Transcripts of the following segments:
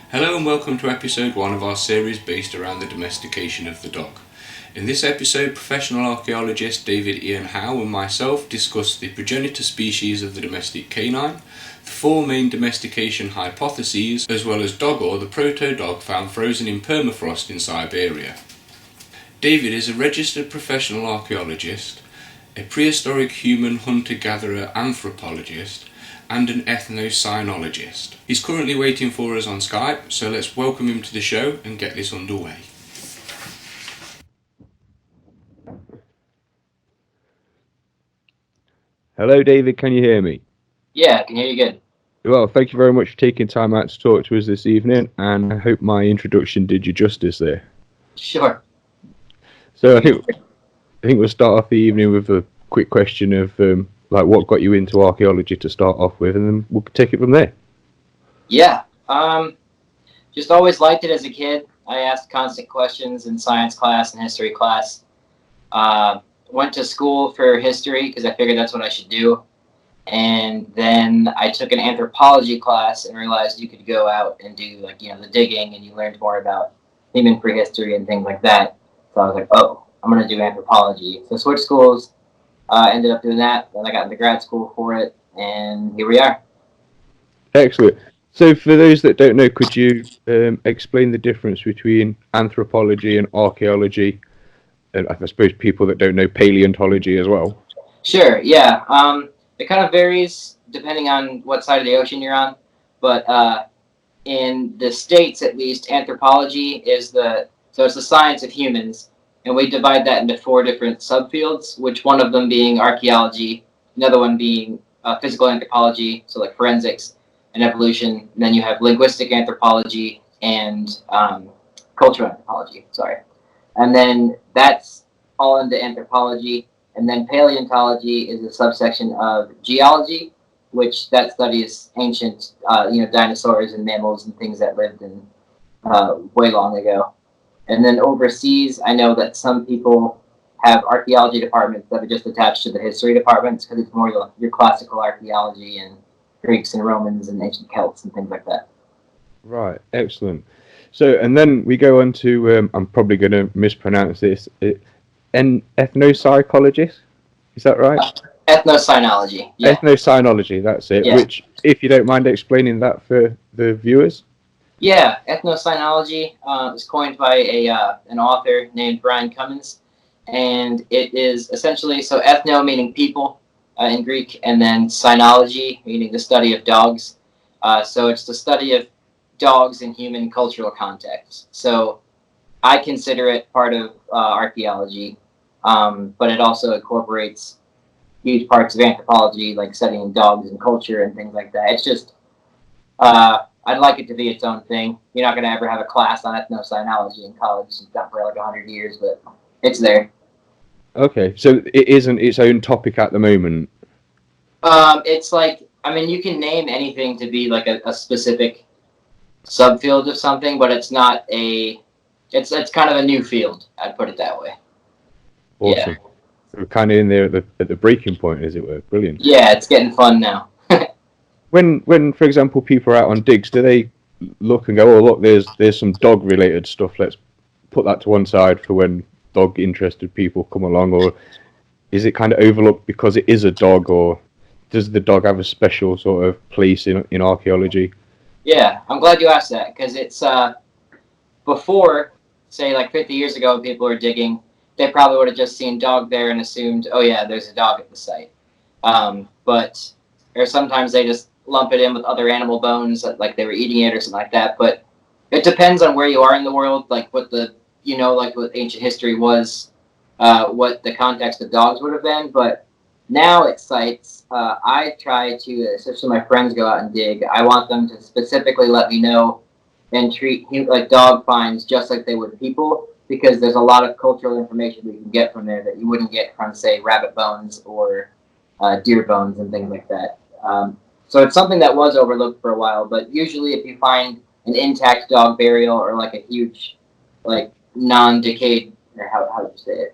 Hello and welcome to episode 1 of our series based around the domestication of the dog. In this episode, professional archaeologist Ian Howe and myself discuss the progenitor species of the domestic canine, the 4 main domestication hypotheses, as well as Dogor, the proto-dog found frozen in permafrost in Siberia. David is a registered professional archaeologist, a prehistoric human hunter-gatherer anthropologist, and an ethnocynologist. He's currently waiting for us on Skype, so let's welcome him to the show and get this underway. Hello David, can you hear me? Yeah, I can hear you good. Well, thank you very much for taking time out to talk to us this evening, and I hope my introduction did you justice there. Sure. So I think we'll start off the evening with a quick question of what got you into archaeology to start off with, and then we'll take it from there. Yeah. Just always liked it as a kid. I asked constant questions in science class and history class. Went to school for history because I figured that's what I should do. And then I took an anthropology class and realized you could go out and do the digging, and you learned more about human prehistory and things like that. So I was like, oh, I'm going to do anthropology. So switched schools. Ended up doing that. Then I got into grad school for it, and here we are. Excellent. So for those that don't know, could you explain the difference between anthropology and archaeology? And I suppose people that don't know paleontology as well. Sure, yeah. It kind of varies depending on what side of the ocean you're on. But in the States, at least, anthropology is it's the science of humans. And we divide that into 4 different subfields, which one of them being archaeology, another one being physical anthropology, so like forensics and evolution. And then you have linguistic anthropology and cultural anthropology, And then that's all into anthropology. And then paleontology is a subsection of geology, which that studies ancient, dinosaurs and mammals and things that lived in way long ago. And then overseas, I know that some people have archaeology departments that are just attached to the history departments because it's more your classical archaeology and Greeks and Romans and ancient Celts and things like that. Right, excellent. So, and then we go on to, I'm probably going to mispronounce this, Ethnopsychologist? Is that right? Ethnocynology. Yeah. Ethnocynology, that's it. Yeah. Which, if you don't mind explaining that for the viewers. Yeah, ethnocynology was coined by an author named Brian Cummins, and it is essentially, so ethno meaning people in Greek, and then cynology meaning the study of dogs. So it's the study of dogs in human cultural context. So I consider it part of archaeology, but it also incorporates huge parts of anthropology, like studying dogs and culture and things like that. It's just... I'd like it to be its own thing. You're not going to ever have a class on ethnocynology in college. It's done for like 100 years, but it's there. Okay, so it isn't its own topic at the moment? It's like, you can name anything to be like a specific subfield of something, but it's not it's kind of a new field. I'd put it that way. Awesome. Yeah. So we're kind of in there at the breaking point, as it were. Brilliant. Yeah, it's getting fun now. When, for example, people are out on digs, do they look and go, oh, look, there's some dog-related stuff, let's put that to one side for when dog-interested people come along, or is it kind of overlooked because it is a dog, or does the dog have a special sort of place in archaeology? Yeah, I'm glad you asked that, because it's, before, say, like 50 years ago, when people were digging, they probably would have just seen dog there and assumed, oh yeah, there's a dog at the site. Or sometimes they just lump it in with other animal bones, like they were eating it or something like that. But it depends on where you are in the world, like what what ancient history was, what the context of dogs would have been. But now at sites, I try to, especially my friends go out and dig, I want them to specifically let me know and treat dog finds just like they would people, because there's a lot of cultural information we can get from there that you wouldn't get from, say, rabbit bones or deer bones and things like that. So it's something that was overlooked for a while, but usually if you find an intact dog burial or like a huge, like non-decayed, or how do you say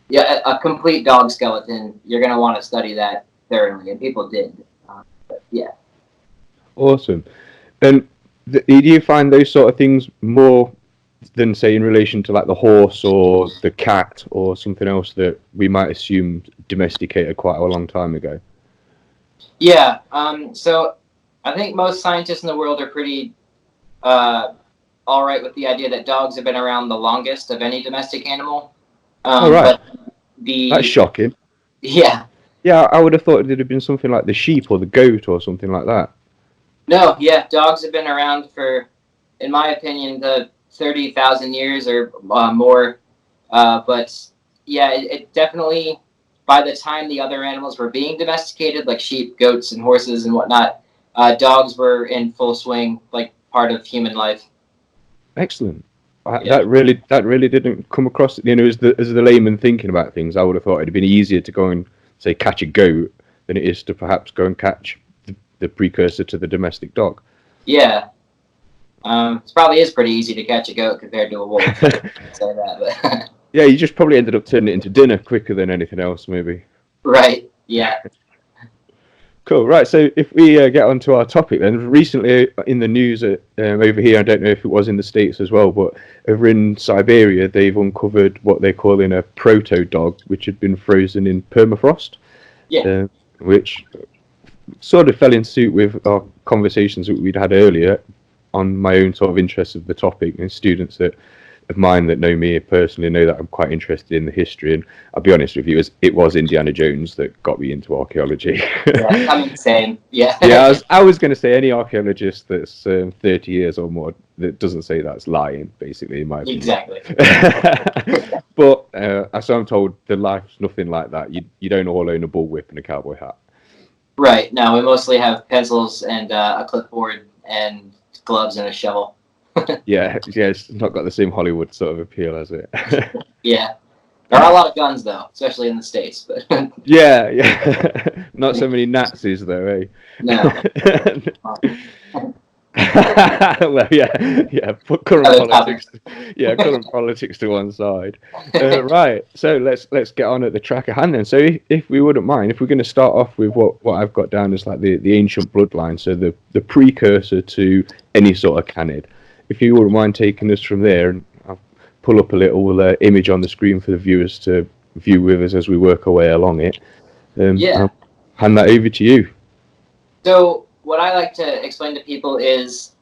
it, a complete dog skeleton, you're going to want to study that thoroughly, and people did. But yeah. Awesome. Then Do you find those sort of things more than, say, in relation to like the horse or the cat or something else that we might assume domesticated quite a long time ago? Yeah. So I think most scientists in the world are pretty all right with the idea that dogs have been around the longest of any domestic animal. All right, But that's the shocking. yeah. Yeah, I would have thought it'd have been something like the sheep or the goat or something like that. No, yeah, dogs have been around for, in my opinion, the 30,000 years or more. But yeah, it definitely, by the time the other animals were being domesticated, like sheep, goats, and horses and whatnot, dogs were in full swing, like part of human life. Excellent. Yeah. That really didn't come across. As the layman thinking about things, I would have thought it'd been easier to go and say catch a goat than it is to perhaps go and catch the precursor to the domestic dog. Yeah. It probably is pretty easy to catch a goat compared to a wolf. Say that, but Yeah, you just probably ended up turning it into dinner quicker than anything else, maybe. right. Yeah. Cool. Right. So if we get onto our topic, then recently in the news over here, I don't know if it was in the States as well, but over in Siberia, they've uncovered what they're calling a proto-dog, which had been frozen in permafrost. Yeah. Which sort of fell in suit with our conversations that we'd had earlier on my own sort of interest of the topic, and students of mine that know me personally know that I'm quite interested in the history. And I'll be honest with you, it was Indiana Jones that got me into archaeology. Yeah. I mean, same. Yeah. Yeah, I was going to say any archaeologist that's 30 years or more that doesn't say that's lying, basically, in my opinion. Exactly. But as I'm told, the life's nothing like that. You don't all own a bullwhip and a cowboy hat. Right. No, we mostly have pencils and a clipboard and gloves and a shovel. Yeah, it's not got the same Hollywood sort of appeal, has it? Yeah. There are a lot of guns, though, especially in the States. But Yeah. Not so many Nazis, though, eh? no. Well, yeah. Put current Other politics, current politics to one side. Right. So let's get on at the track at hand then. So if we wouldn't mind, if we're going to start off with what I've got down as like the ancient bloodline, so the precursor to any sort of canid. If you wouldn't mind taking us from there, and I'll pull up a little image on the screen for the viewers to view with us as we work our way along it. I'll hand that over to you. So what I like to explain to people is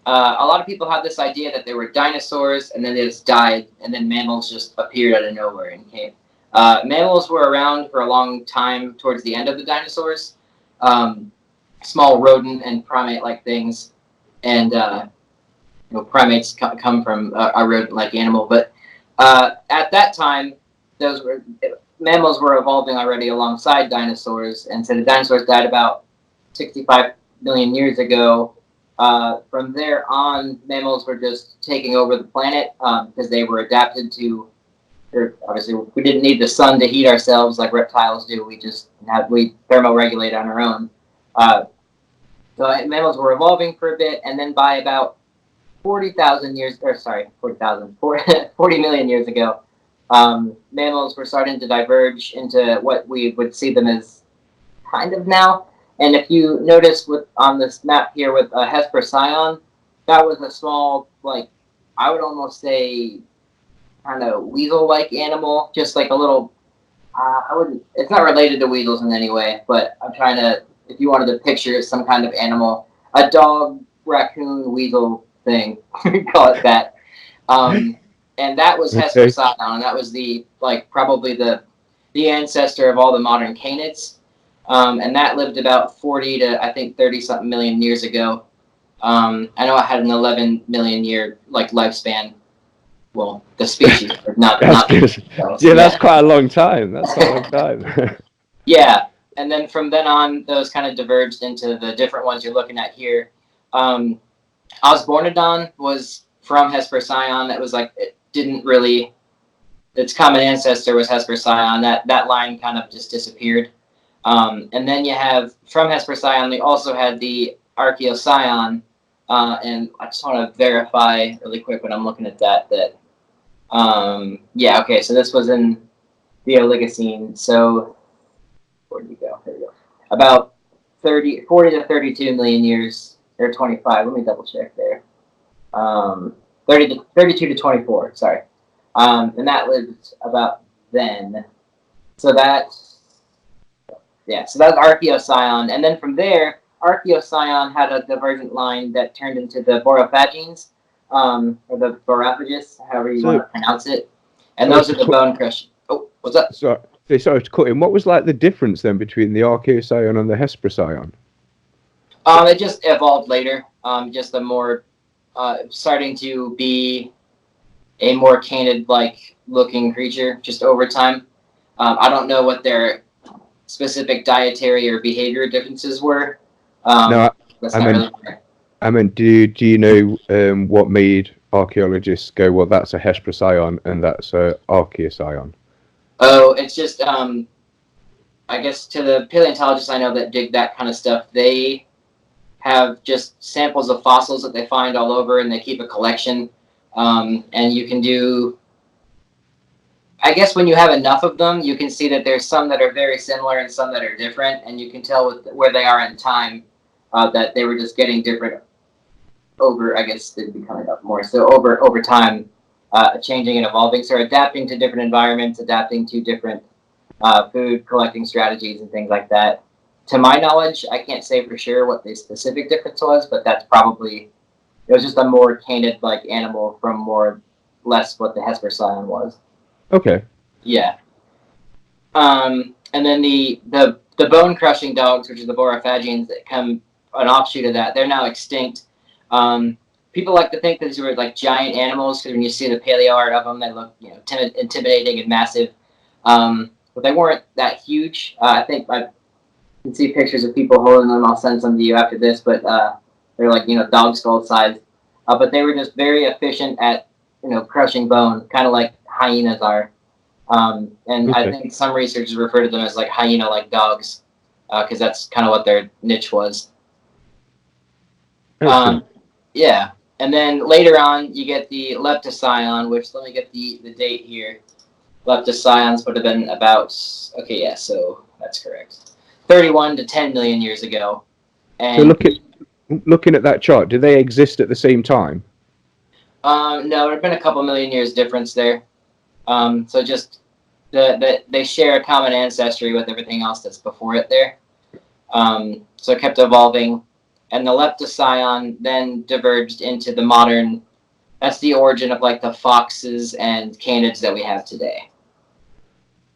a lot of people have this idea that there were dinosaurs and then they just died and then mammals just appeared out of nowhere and came. Mammals were around for a long time towards the end of the dinosaurs. Small rodent and primate-like things. And primates come from a rodent-like animal. But at that time, mammals were evolving already alongside dinosaurs. And so the dinosaurs died about 65 million years ago. From there on, mammals were just taking over the planet because they were adapted to. Obviously, we didn't need the sun to heat ourselves like reptiles do. We thermoregulate on our own. So mammals were evolving for a bit, and then by about 40 million years ago, mammals were starting to diverge into what we would see them as kind of now. And if you notice on this map here with Hesper Ion, that was a small, I would almost say, kind of weasel-like animal, just like a little. It's not related to weasels in any way, but I'm trying to. If you wanted to picture some kind of animal, a dog, raccoon, weasel thing, call it that. And that was Hesper Ion, and that was probably the ancestor of all the modern canids. And that lived about 40 to, I think, 30-something million years ago. I know it had an 11 million year lifespan. Well, the species, not that's quite a long time. That's quite a long time. Yeah, and then from then on, those kind of diverged into the different ones you're looking at here. Osbornodon was from Hesper Ion. That was its common ancestor was Hesper Ion. That line kind of just disappeared. And then you have, from Hesper Ion, they also had the Archeocy. And I just want to verify really quick when I'm looking at that, so this was in the Oligocene. So, where did you go? There you go. About 40 to 32 million years, or 25. Let me double check there. 32 to 24. Sorry, and that lived about then. So that's so that was Archeocyon, and then from there, Archeocyon had a divergent line that turned into the Borophagenes, or the Borophagus, however you want So, to pronounce it, and sorry those to are the cut. bone crushing. Oh, what's up? Sorry to cut in. What was like the difference then between the Archeocyon and the Hesperocyon? It just evolved later. Just a more starting to be a more canid-like looking creature just over time. I don't know what their specific dietary or behavior differences were. No, That's I not meant, really fair. do you know what made archaeologists go, well, that's a Hesperocyon and that's a Archeocyon? Oh, it's just I guess to the paleontologists I know that dig that kind of stuff, they have just samples of fossils that they find all over, and they keep a collection. And you can do, I guess, when you have enough of them, you can see that there's some that are very similar and some that are different, and you can tell with where they are in time that they were just getting different over. I guess they'd be coming up more. So over time, changing and evolving. So adapting to different environments, adapting to different food collecting strategies and things like that. To my knowledge, I can't say for sure what the specific difference was, but that's probably, it was just a more canid-like animal from more less what the Hesperocyon was. Okay. Yeah. And then the bone crushing dogs, which are the Borophagenes, that come an offshoot of that, they're now extinct. People like to think that these were like giant animals because when you see the paleo art of them, they look intimidating and massive. But they weren't that huge. I think I can see pictures of people holding them. I'll send some to you after this, but they're like dog skull size. But they were just very efficient at crushing bone, kind of like hyenas are. And I Okay. think some researchers refer to them as like hyena-like dogs, because that's kind of what their niche was. Excellent. Yeah. And then later on, you get the Leftist Ion, which, let me get the date here. Leftist Ions would have been about, okay, yeah, so that's correct. 31 to 10 million years ago. So And looking at that chart, do they exist at the same time? no, there have been a couple million years difference there. So just they share a common ancestry with everything else that's before it there. So it kept evolving. And the Leptocyon then diverged into the modern, that's the origin of like the foxes and canids that we have today.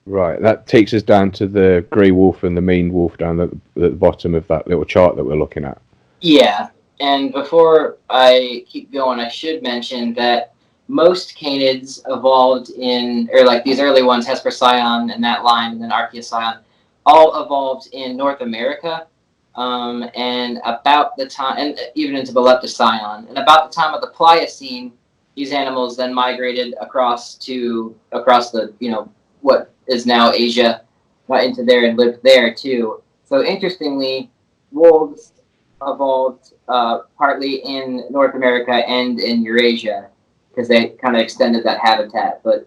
Right, that takes us down to the grey wolf and the maned wolf down at the bottom of that little chart that we're looking at. Yeah, and before I keep going, I should mention that most canids evolved in, or like these early ones, Hesperocyon and that line, and then Archeocyon, all evolved in North America. And about the time, and even into the Leptocyon, and about the time of the Pliocene, these animals then migrated across the what is now Asia, into there and lived there too. So interestingly, wolves evolved partly in North America and in Eurasia because they kind of extended that habitat. But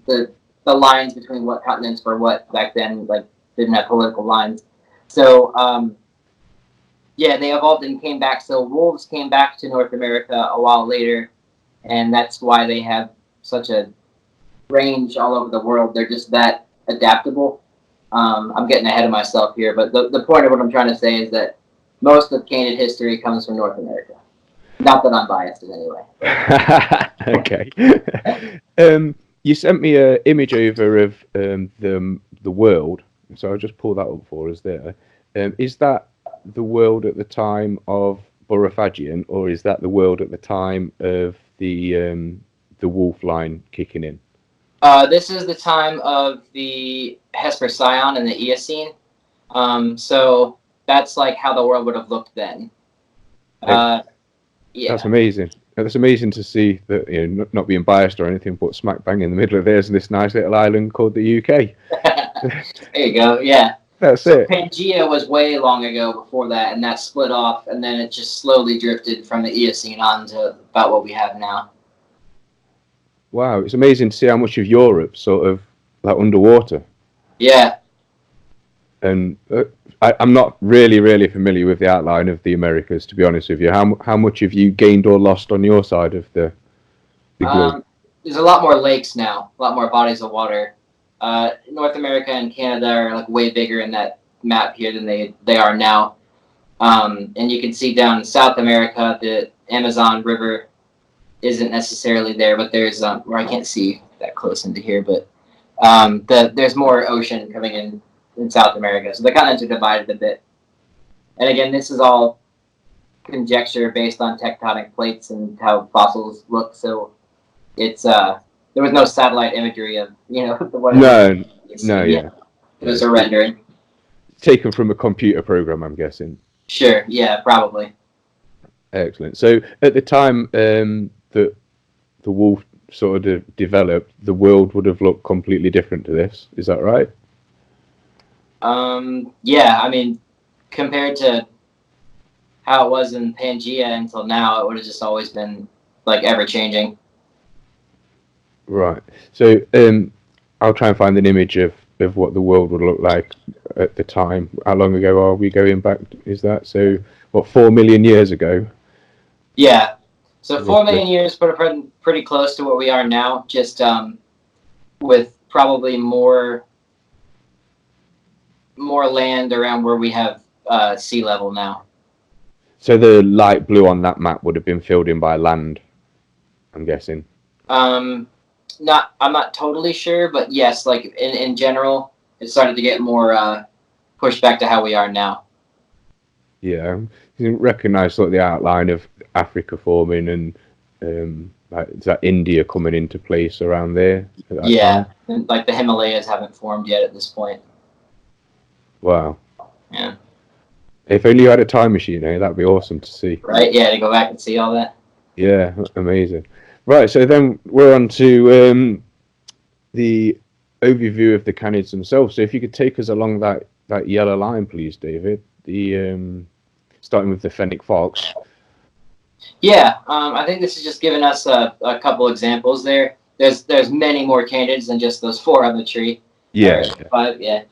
the lines between what continents were what back then like didn't have political lines. So yeah, they evolved and came back. So wolves came back to North America a while later, and that's why they have such a range all over the world. They're just that adaptable. I'm getting ahead of myself here, but the point of what I'm trying to say is that most of canid history comes from North America. Not that I'm biased in any way. Okay. You sent me an image over of the world, so I'll just pull that up for us there. Is that the world at the time of Borophagian, or is that the world at the time of the wolf line kicking in? This is the time of the Hesperocyon and the Eocene. So that's like how the world would have looked then. Yeah. That's amazing. That's amazing to see that, not being biased or anything, but smack bang in the middle of there's this nice little island called the UK. There you go. Yeah. That's So it. Pangea was way long ago before that, and that split off, and then it just slowly drifted from the Eocene on to about what we have now. Wow, it's amazing to see how much of Europe sort of like underwater. Yeah. And I'm not really familiar with the outline of the Americas, to be honest with you. How much have you gained or lost on your side of the globe? There's a lot more lakes now, a lot more bodies of water. North America and Canada are like way bigger in that map here than they are now. And you can see down in South America, the Amazon River isn't necessarily there, but there's where I can't see that close into here, but there's more ocean coming in South America, so the continents are divided a bit. And again, this is all conjecture based on tectonic plates and how fossils look. So it's there was no satellite imagery of the whatever. Yeah. It was a rendering. Taken from a computer program, I'm guessing. Sure. Yeah. Probably. Excellent. So at the time that the wolf sort of developed, the world would have looked completely different to this. Is that right? Yeah. I mean, compared to how it was in Pangea until now, it would have just always been like ever changing. Right. So I'll try and find an image of what the world would look like at the time. How long ago are we going back? Is that so? What, 4 million years ago? Yeah. So 4 million years put it pretty close to what we are now, just with probably more land around where we have sea level now. So the light blue on that map would have been filled in by land, I'm guessing. I'm not totally sure, but yes, like in general, it started to get more pushed back to how we are now. Yeah, you recognise sort of the outline of Africa forming and is that India coming into place around there? Yeah, and, like the Himalayas haven't formed yet at this point. Wow. Yeah. If only you had a time machine, that'd be awesome to see. Right, yeah, to go back and see all that. Yeah, amazing. Right, so then we're on to the overview of the canids themselves. So if you could take us along that yellow line, please, David. The starting with the fennec fox. Yeah, I think this is just giving us a couple examples there. There's many more canids than just those 4 on the tree. Yeah. 5, yeah.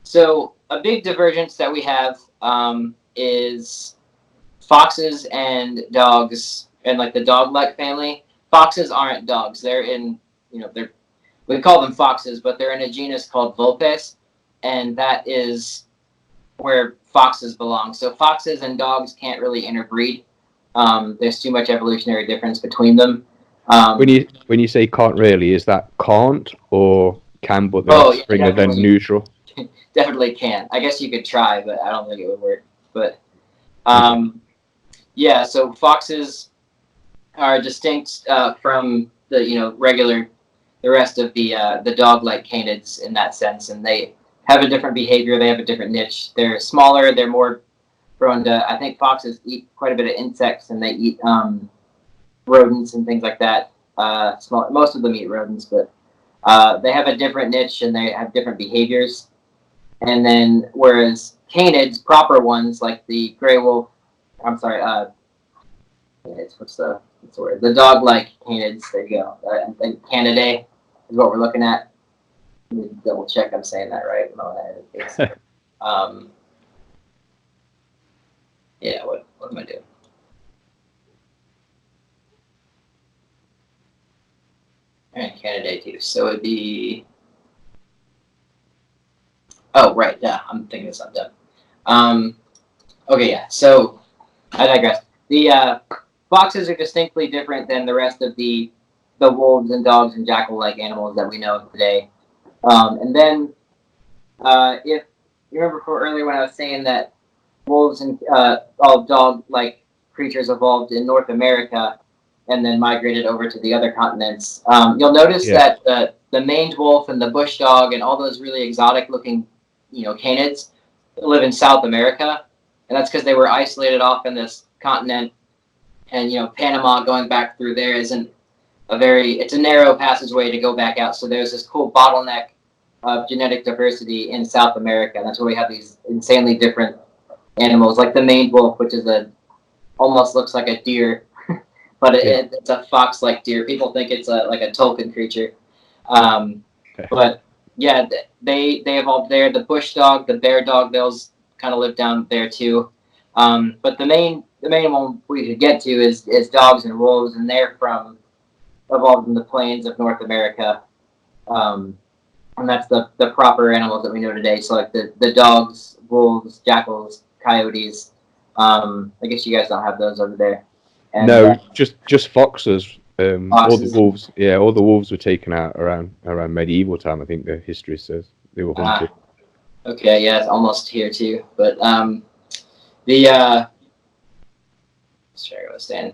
So a big divergence that we have is foxes and dogs, and like the dog-like family. Foxes aren't dogs. They're in, we call them foxes, but they're in a genus called Vulpes, and that is where foxes belong. So foxes and dogs can't really interbreed. There's too much evolutionary difference between them. When you say can't really, is that can't or can, but the offspring are then neutral? Definitely can. I guess you could try, but I don't think it would work. But yeah, so foxes are distinct from the rest of the dog-like canids in that sense, and they have a different behavior. They have a different niche. They're smaller. They're more prone to. I think foxes eat quite a bit of insects, and they eat rodents and things like that. Most of them eat rodents, but they have a different niche and they have different behaviors. And then, whereas canids, proper ones like the gray wolf, what's the word? The dog-like canids. There you go. And Canidae is what we're looking at. Let me double check I'm saying that right. Yeah. What am I doing? And Canidae too. So it'd be. Oh, right. Yeah, I'm thinking of something. Okay, yeah. So I digress. The foxes are distinctly different than the rest of the wolves and dogs and jackal-like animals that we know today. And then, if you remember earlier when I was saying that wolves and all dog-like creatures evolved in North America and then migrated over to the other continents, you'll notice that the maned wolf and the bush dog and all those really exotic-looking canids live in South America, and that's because they were isolated off in this continent, and Panama going back through there isn't it's a narrow passageway to go back out, so there's this cool bottleneck of genetic diversity in South America, and that's where we have these insanely different animals, like the maned wolf, which is almost looks like a deer, but it's a fox-like deer. People think it's like a Tolkien creature, but yeah, they evolved there. The bush dog, the bear dog, those kind of live down there too. But the main one we could get to is dogs and wolves, and they're from evolved in the plains of North America. Um, and that's the proper animals that we know today. So like the dogs, wolves, jackals, coyotes. I guess you guys don't have those over there. And No, just foxes. All the foxes. wolves. Yeah, all the wolves were taken out around medieval time. I think the history says they were hunted. Okay, yeah, it's almost here too. But the sorry, I was saying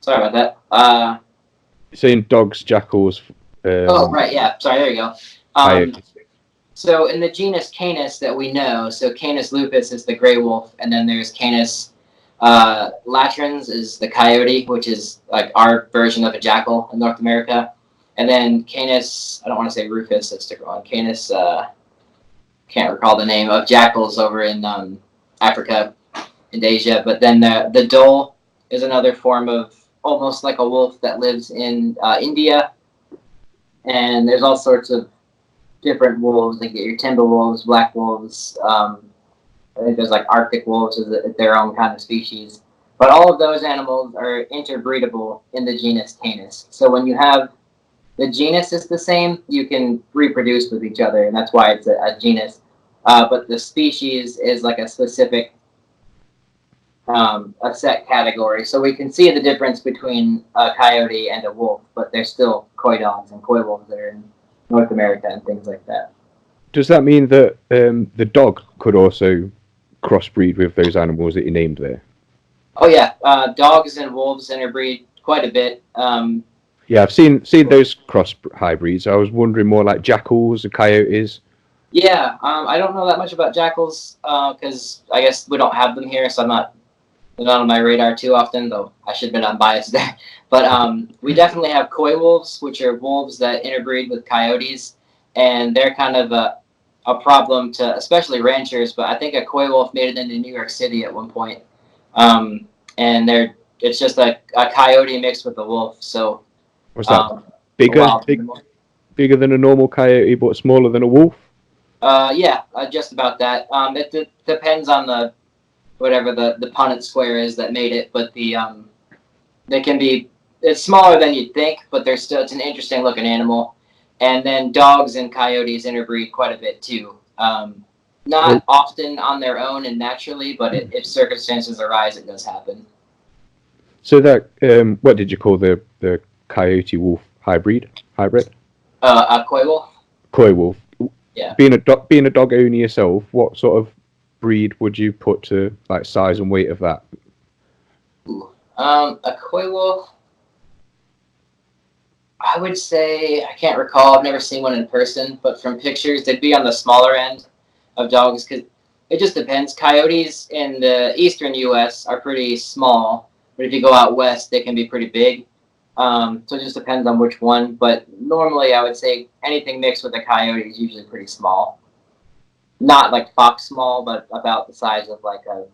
sorry about that. Saying dogs, jackals. Oh right, yeah. Sorry, there you go. Coyotes. So in the genus Canis that we know, so Canis lupus is the gray wolf, and then there's Canis latrans is the coyote, which is like our version of a jackal in North America. And then Canis, I don't want to say Rufus, that's different one. Canis, can't recall the name of jackals over in Africa and Asia. But then the dhole is another form of almost like a wolf that lives in India. And there's all sorts of different wolves. Like your timber wolves, black wolves. I think there's like Arctic wolves is their own kind of species. But all of those animals are interbreedable in the genus Canis. So when you have the genus is the same, you can reproduce with each other, and that's why it's a genus. But the species is like a specific, a set category. So we can see the difference between a coyote and a wolf, but they're still coy dogs and coy wolves that are in North America and things like that. Does that mean that the dog could also crossbreed with those animals that you named there? Oh yeah, dogs and wolves interbreed quite a bit. Yeah, I've seen those cross hybrids. I was wondering more like jackals and coyotes. Yeah, I don't know that much about jackals because I guess we don't have them here, so they're not on my radar too often. Though I should admit I'm biased there. But we definitely have coy wolves, which are wolves that interbreed with coyotes, and they're kind of a problem to especially ranchers. But I think a coy wolf made it into New York City at one point, and it's just a coyote mixed with a wolf. So Was that a bigger, wild big, animal. bigger than a normal coyote, but smaller than a wolf? Yeah, just about that. It depends on the whatever the Punnett square is that made it, but they can be it's smaller than you'd think, but it's an interesting looking animal. And then dogs and coyotes interbreed quite a bit too. Not often on their own and naturally, but if circumstances arise, it does happen. So that what did you call the coyote wolf hybrid? A coy wolf. Coy wolf. Yeah. Being a dog owner yourself, what sort of breed would you put to like size and weight of that? Ooh. A coy wolf. I would say I can't recall. I've never seen one in person, but from pictures, they'd be on the smaller end of dogs because it just depends. Coyotes in the eastern U.S. are pretty small, but if you go out west, they can be pretty big. So it just depends on which one. But normally, I would say anything mixed with a coyote is usually pretty small. Not like fox small, but about the size of like a.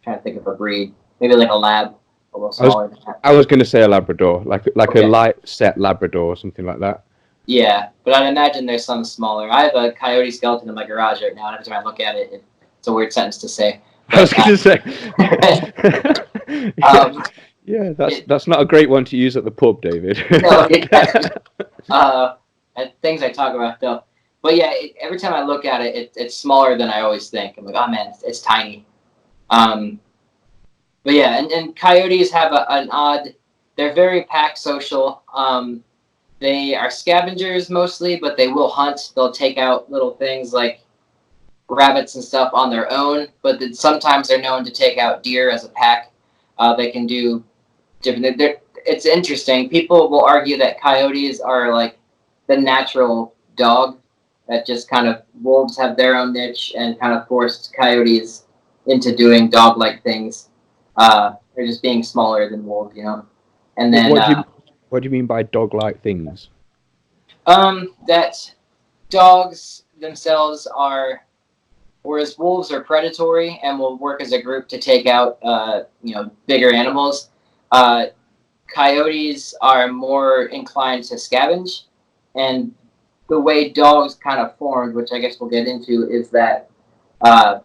Trying to think of a breed, maybe like a lab, a little smaller. I was going to say a Labrador, like Okay. a light set Labrador or something like that. Yeah, but I'd imagine there's some smaller. I have a coyote skeleton in my garage right now, and every time I look at it, it's a weird sentence to say. But, I was going to say. Yeah, that's not a great one to use at the pub, David. No, things I talk about though. But yeah, every time I look at it, it's smaller than I always think. I'm like, oh man, it's tiny. But yeah, and coyotes have an odd. They're very pack social. They are scavengers mostly, but they will hunt. They'll take out little things like rabbits and stuff on their own, but then sometimes they're known to take out deer as a pack. They can do different. It's interesting. People will argue that coyotes are like the natural dog. That just kind of wolves have their own niche and kind of forced coyotes into doing dog-like things. They're just being smaller than wolves, you know. And then what do you mean by dog-like things? That dogs themselves are, whereas wolves are predatory and will work as a group to take out, bigger animals. Coyotes are more inclined to scavenge, And the way dogs kind of formed, which I guess we'll get into, is that uh,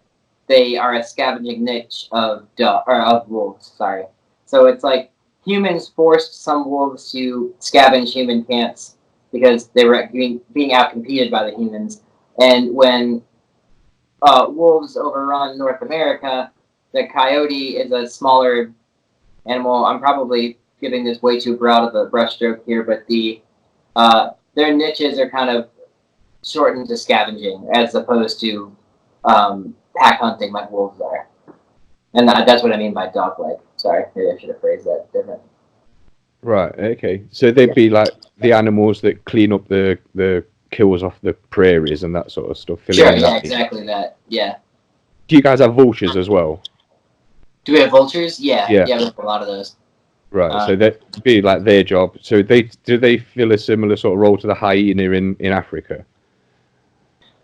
they are a scavenging niche of wolves. Sorry, so it's like humans forced some wolves to scavenge human camps because they were being outcompeted by the humans. And when wolves overrun North America, the coyote is a smaller animal. I'm probably giving this way too broad of a brushstroke here, but their niches are kind of shortened to scavenging as opposed to pack hunting like wolves are. And that's what I mean by dog-leg. Sorry, maybe I should have phrased that different. Right. Okay. So they'd be like the animals that clean up the kills off the prairies and that sort of stuff. Sure. Yeah. Exactly that. Yeah. Do you guys have vultures as well? Do we have vultures? Yeah. Yeah. We have a lot of those. Right. So that'd be like their job. So do they fill a similar sort of role to the hyena in Africa?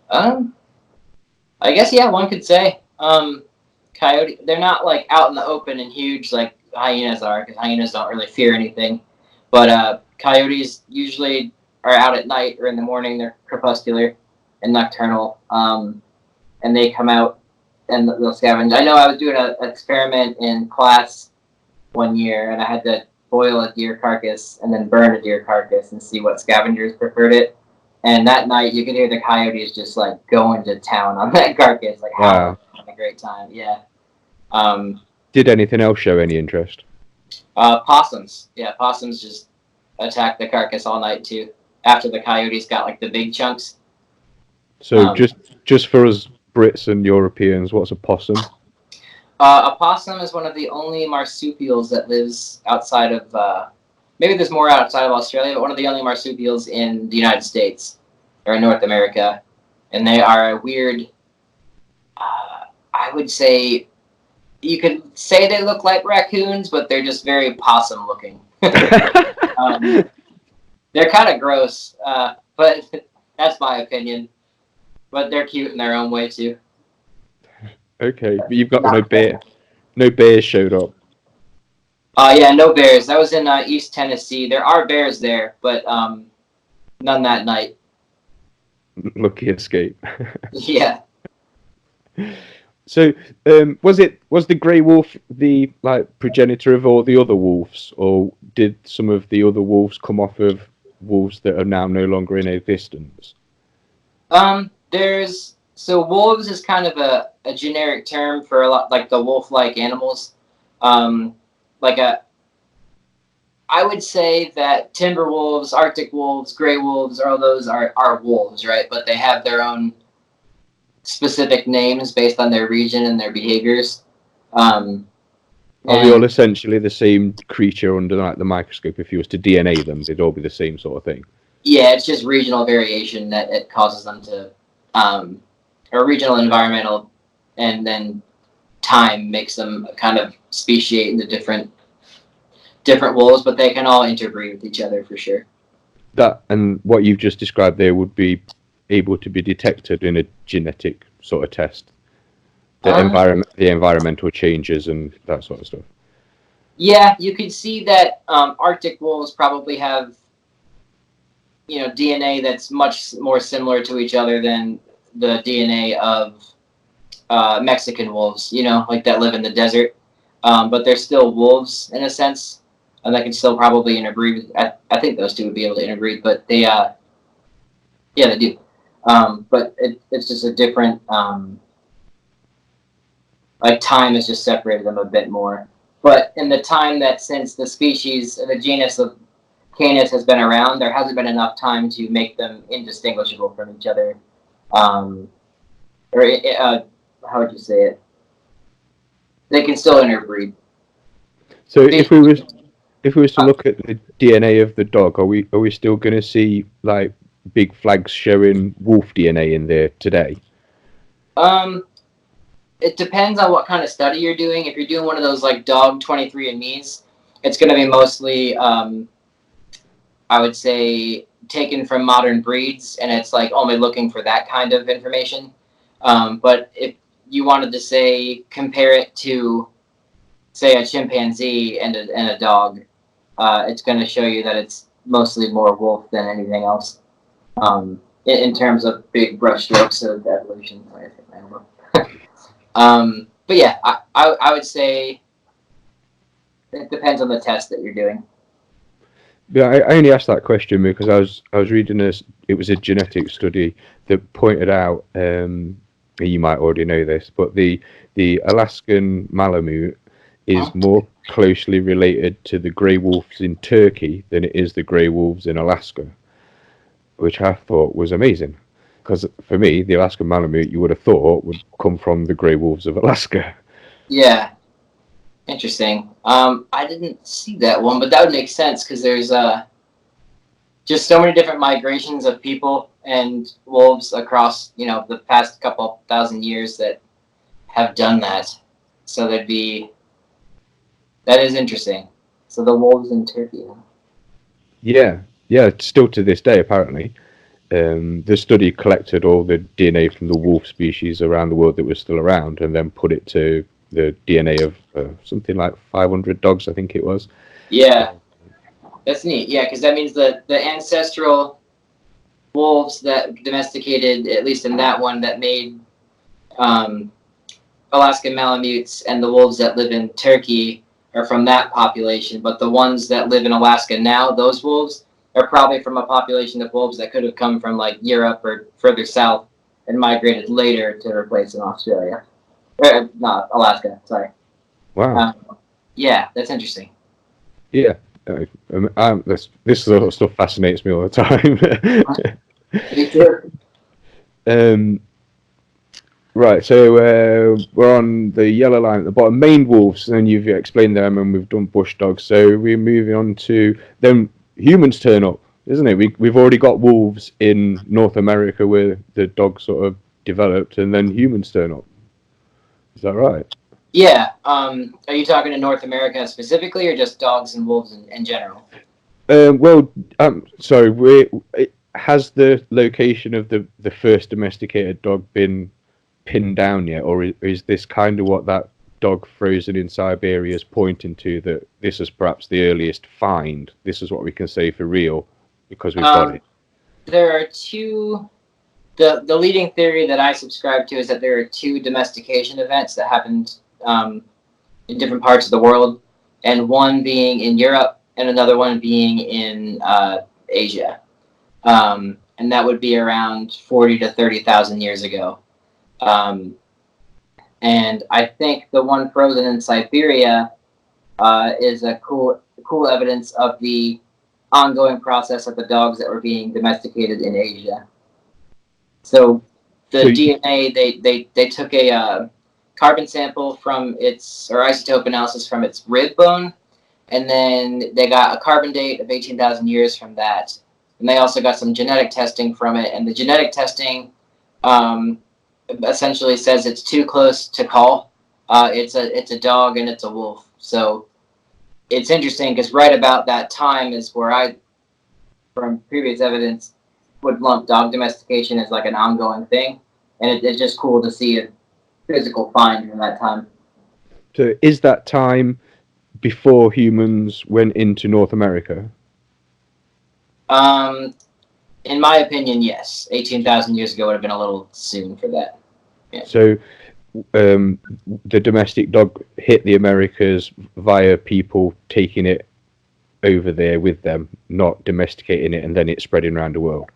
I guess yeah, one could say. Coyote, they're not like out in the open and huge like hyenas are, because hyenas don't really fear anything. But coyotes usually are out at night or in the morning. They're crepuscular and nocturnal, and they come out and they'll scavenge. I know I was doing an experiment in class one year, and I had to boil a deer carcass and then burn a deer carcass and see what scavengers preferred it. And that night, you could hear the coyotes just like going to town on that carcass, like having a great time. Yeah. Did anything else show any interest? Possums. Yeah, possums just attack the carcass all night too. After the coyotes got like the big chunks. So just for us Brits and Europeans, what's a possum? A possum is one of the only marsupials that lives outside of. Maybe there's more outside of Australia, but one of the only marsupials in the United States or in North America, and they are a weird. I would say, you could say they look like raccoons, but they're just very possum looking. They're kind of gross, but that's my opinion. But they're cute in their own way too. Okay, but you've got no bear. No bears showed up. Yeah, no bears. That was in East Tennessee. There are bears there, but none that night. Lucky escape. Yeah. So, was the grey wolf the progenitor of all the other wolves, or did some of the other wolves come off of wolves that are now no longer in existence? Wolves is kind of a generic term for a lot like the wolf-like animals. I would say that timber wolves, Arctic wolves, gray wolves, all those are wolves, right? But they have their own specific names based on their region and their behaviors. Are they all essentially the same creature under the microscope? If you was to DNA them, they'd all be the same sort of thing. Yeah, it's just regional variation that it causes them to, or regional environmental, and then time makes them kind of speciate into different wolves, but they can all interbreed with each other for sure. That and what you've just described there would be able to be detected in a genetic sort of test. The environmental changes and that sort of stuff. Yeah, you could see that Arctic wolves probably have, DNA that's much more similar to each other than the DNA of Mexican wolves, like that live in the desert. But they're still wolves in a sense, and they can still probably interbreed. I think those two would be able to interbreed, but they do. But it's just a different, time has just separated them a bit more. But in the time that since the species, the genus of Canis has been around, there hasn't been enough time to make them indistinguishable from each other. How would you say it? They can still interbreed. So if we was to look at the DNA of the dog, are we still going to see big flags showing wolf DNA in there today? It depends on what kind of study you're doing. If you're doing one of those dog 23andMe's, it's going to be mostly, I would say, taken from modern breeds, and it's only looking for that kind of information. But if you wanted to say compare it to, say, a chimpanzee and a dog, it's going to show you that it's mostly more wolf than anything else. in terms of big brushstrokes of evolution. But yeah, I would say it depends on the test that you're doing. Yeah, I only asked that question because I was reading this. It was a genetic study that pointed out. You might already know this, but the Alaskan Malamute is more closely related to the grey wolves in Turkey than it is the grey wolves in Alaska, which I thought was amazing. Because for me, the Alaskan Malamute, you would have thought would come from the grey wolves of Alaska. Yeah, interesting. I didn't see that one, but that would make sense because there's just so many different migrations of people and wolves across, the past couple thousand years that have done that. So that is interesting. So the wolves in Turkey. Yeah, still to this day, apparently. The study collected all the DNA from the wolf species around the world that was still around and then put it to the DNA of something like 500 dogs, I think it was. Yeah, that's neat. Yeah, because that means the ancestral wolves that domesticated, at least in that one, that made Alaskan Malamutes and the wolves that live in Turkey are from that population. But the ones that live in Alaska now, those wolves, are probably from a population of wolves that could have come from like Europe or further south and migrated later to replace in Australia. Not Alaska, sorry. Wow. Yeah, that's interesting. Yeah. This sort of stuff fascinates me all the time. Me too. Right, so we're on the yellow line at the bottom. Maned wolves, and you've explained them, and we've done bush dogs. So we're moving on to then humans turn up, isn't it? We've already got wolves in North America where the dog sort of developed, and then humans turn up. Is that right? Yeah. Are you talking to North America specifically, or just dogs and wolves in general? Sorry. Has the location of the first domesticated dog been pinned down yet, or is this kind of what that dog frozen in Siberia is pointing to, that this is perhaps the earliest find? This is what we can say for real because we've got it. There are two. The leading theory that I subscribe to is that there are two domestication events that happened in different parts of the world, and one being in Europe and another one being in Asia. And that would be around 40 to 30,000 years ago. And I think the one frozen in Siberia is a cool evidence of the ongoing process of the dogs that were being domesticated in Asia. So the DNA, they took a carbon sample from its, or isotope analysis from its rib bone, and then they got a carbon date of 18,000 years from that. And they also got some genetic testing from it, and the genetic testing essentially says it's too close to call. It's a dog and it's a wolf. So it's interesting because right about that time is where I, from previous evidence, would lump dog domestication as like an ongoing thing, and it's just cool to see a physical find from that time. So is that time before humans went into North America? In my opinion, yes. 18,000 years ago would have been a little soon for that. Yeah. So the domestic dog hit the Americas via people taking it over there with them, not domesticating it and then it spreading around the world.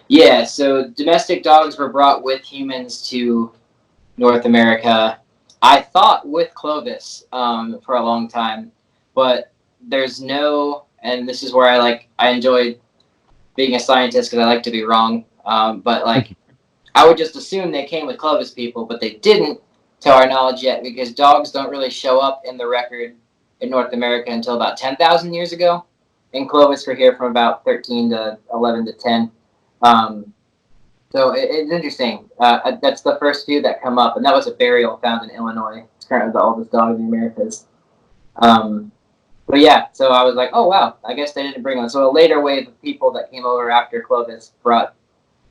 Yeah, so domestic dogs were brought with humans to North America. I thought with Clovis for a long time, but there's no, and this is where I enjoy being a scientist because I like to be wrong. But I would just assume they came with Clovis people, but they didn't, to our knowledge yet, because dogs don't really show up in the record in North America until about 10,000 years ago. And Clovis were here from about 13 to 11 to 10. So it's interesting. That's the first few that come up, and that was a burial found in Illinois. It's currently the oldest dog in the Americas. But yeah, so I was like, oh wow, I guess they didn't bring them. So a later wave of people that came over after Clovis brought,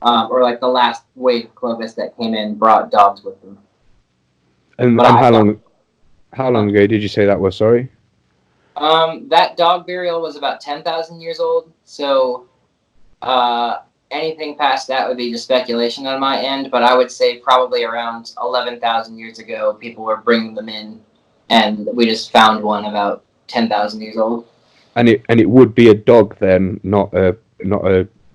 or like the last wave of Clovis that came in brought dogs with them. And how long ago did you say that was? Sorry. That dog burial was about 10,000 years old. So anything past that would be just speculation on my end, but I would say probably around 11,000 years ago, people were bringing them in, and we just found one about 10,000 years old. And it would be a dog then, not a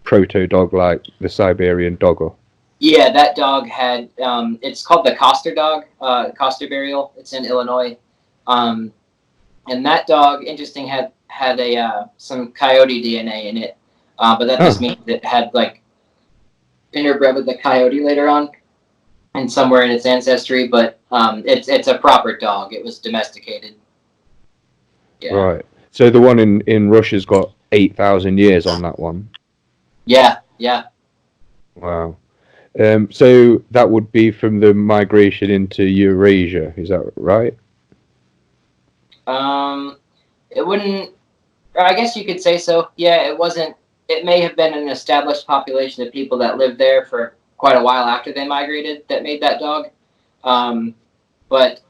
proto-dog like the Siberian doggo. Yeah, that dog had, it's called the Coster dog, Coster burial. It's in Illinois. And that dog, interesting, had a some coyote DNA in it. But that just means it had like interbred with the coyote later on and somewhere in its ancestry. But it's a proper dog. It was domesticated. Yeah. Right. So the one in Russia's got 8,000 years on that one. Yeah, yeah. Wow. So that would be from the migration into Eurasia, is that right? It wouldn't. I guess you could say so. Yeah, it wasn't. It may have been an established population of people that lived there for quite a while after they migrated that made that dog. But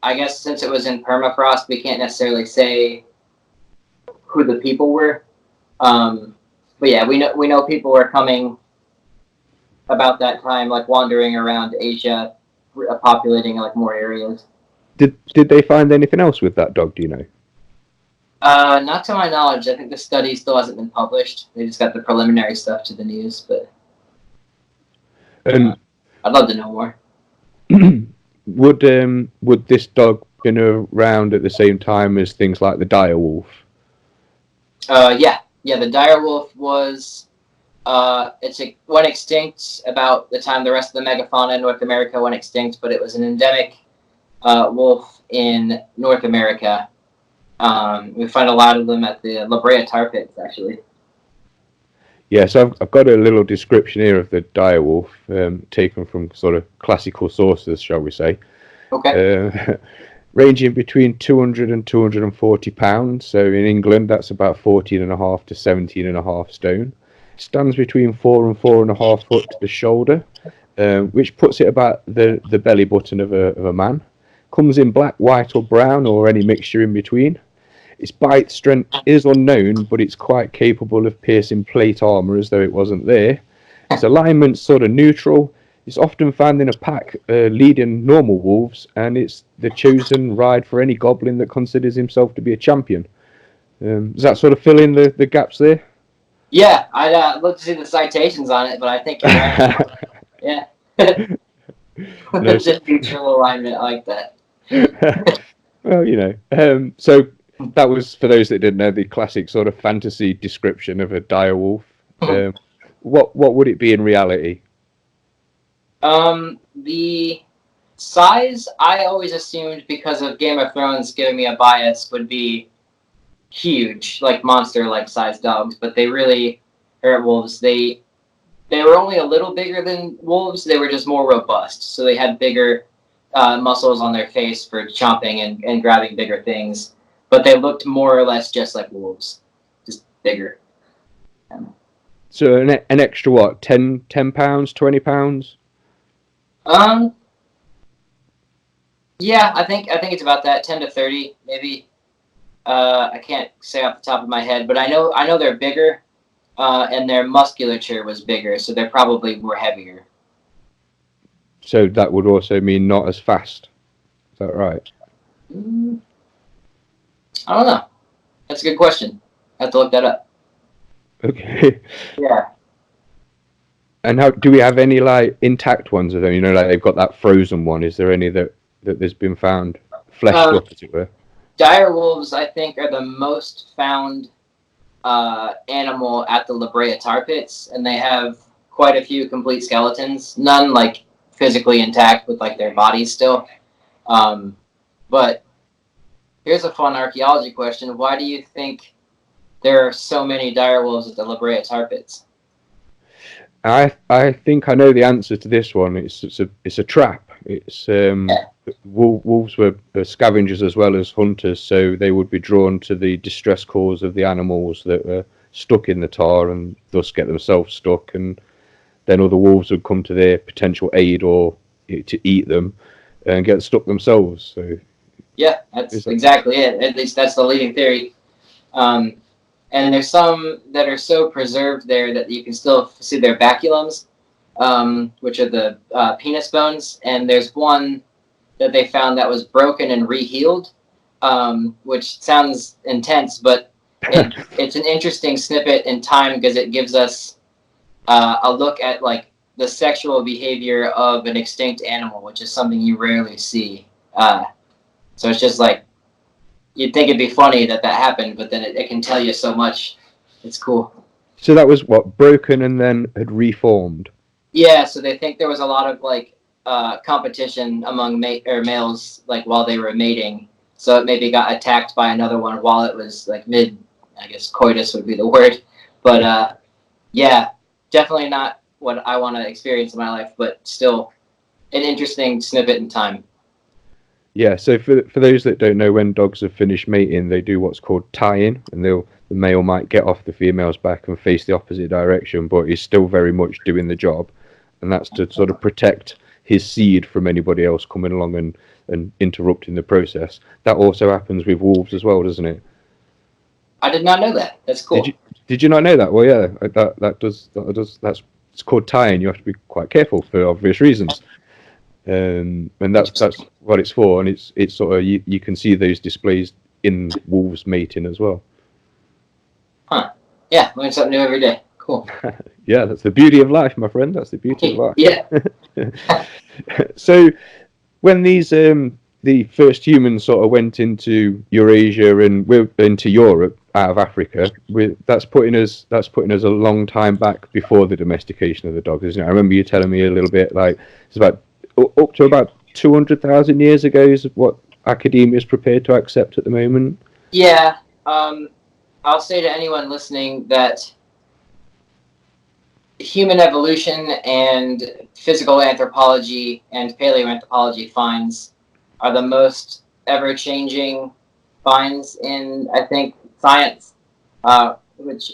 I guess since it was in permafrost, we can't necessarily say who the people were. But yeah, we know people were coming about that time, like wandering around Asia, populating like more areas. Did they find anything else with that dog? Do you know? Not to my knowledge. I think the study still hasn't been published. They just got the preliminary stuff to the news, but I'd love to know more. Would this dog been around at the same time as things like the direwolf? Yeah. The direwolf was went extinct about the time the rest of the megafauna in North America went extinct, but it was an endemic wolf in North America. We find a lot of them at the La Brea tar pits, actually. Yeah, so I've got a little description here of the direwolf, taken from sort of classical sources, shall we say. Okay. Ranging between 200 and 240 pounds. So in England, that's about 14.5 to 17.5 stone. Stands between 4 and 4.5 foot to the shoulder, which puts it about the belly button of a man. Comes in black, white, or brown, or any mixture in between. Its bite strength is unknown, but it's quite capable of piercing plate armor as though it wasn't there. Its alignment's sort of neutral. It's often found in a pack leading normal wolves, and it's the chosen ride for any goblin that considers himself to be a champion. Does that sort of fill in the gaps there? Yeah, I'd love to see the citations on it, but I think you're right. Yeah. No. Just neutral alignment like that. Well, so that was, for those that didn't know, the classic sort of fantasy description of a direwolf. What would it be in reality? The size, I always assumed, because of Game of Thrones giving me a bias, would be huge, like monster-like sized dogs. But they really, wolves, they were only a little bigger than wolves. They were just more robust, so they had bigger muscles on their face for chomping and grabbing bigger things. But they looked more or less just like wolves, just bigger. So an extra what? 10 pounds, 20 pounds? Yeah, I think it's about that, 10 to 30, maybe. I can't say off the top of my head, but I know they're bigger, and their musculature was bigger, so they're probably more heavier. So that would also mean not as fast. Is that right? I don't know. That's a good question. I have to look that up. Okay. Yeah. And how do we have any like intact ones of them? Like they've got that frozen one. Is there any that there's been found fleshed up, as it were? Direwolves, I think, are the most found animal at the La Brea tar pits, and they have quite a few complete skeletons. None like physically intact with like their bodies still. But here's a fun archaeology question: why do you think there are so many direwolves at the La Brea tar pits? I think I know the answer to this one. It's a trap. It's wolves were scavengers as well as hunters, so they would be drawn to the distress cause of the animals that were stuck in the tar and thus get themselves stuck, and then other wolves would come to their potential aid or to eat them and get stuck themselves. So yeah, that's exactly it. At least that's the leading theory. And And there's some that are so preserved there that you can still see their baculums, which are the penis bones. And there's one that they found that was broken and rehealed, which sounds intense, but it's an interesting snippet in time because it gives us a look at like the sexual behavior of an extinct animal, which is something you rarely see. So it's just like, you'd think it'd be funny that happened, but then it can tell you so much. It's cool. So that was what, broken and then had reformed? Yeah, so they think there was a lot of like competition among males like while they were mating. So it maybe got attacked by another one while it was like mid, I guess coitus would be the word. But yeah, definitely not what I want to experience in my life, but still an interesting snippet in time. Yeah, so for those that don't know, when dogs have finished mating, they do what's called Tiein, and the male might get off the female's back and face the opposite direction, but he's still very much doing the job, and that's to sort of protect his seed from anybody else coming along and interrupting the process. That also happens with wolves as well, doesn't it? I did not know that. That's cool. Did you not know that? Well, yeah, that's it's called Tiein. You have to be quite careful for obvious reasons. And that's what it's for, and it's sort of you can see those displays in wolves mating as well. Huh. Yeah, learn something new every day. Cool. Yeah, that's the beauty of life, my friend. That's the beauty of life. Yeah. So when these the first humans sort of went into Eurasia and we're into Europe out of Africa, that's putting us a long time back before the domestication of the dog, isn't it? I remember you telling me a little bit, like it's about up to about 200,000 years ago is what academia is prepared to accept at the moment. Yeah. I'll say to anyone listening that human evolution and physical anthropology and paleoanthropology finds are the most ever-changing finds in, I think, science, which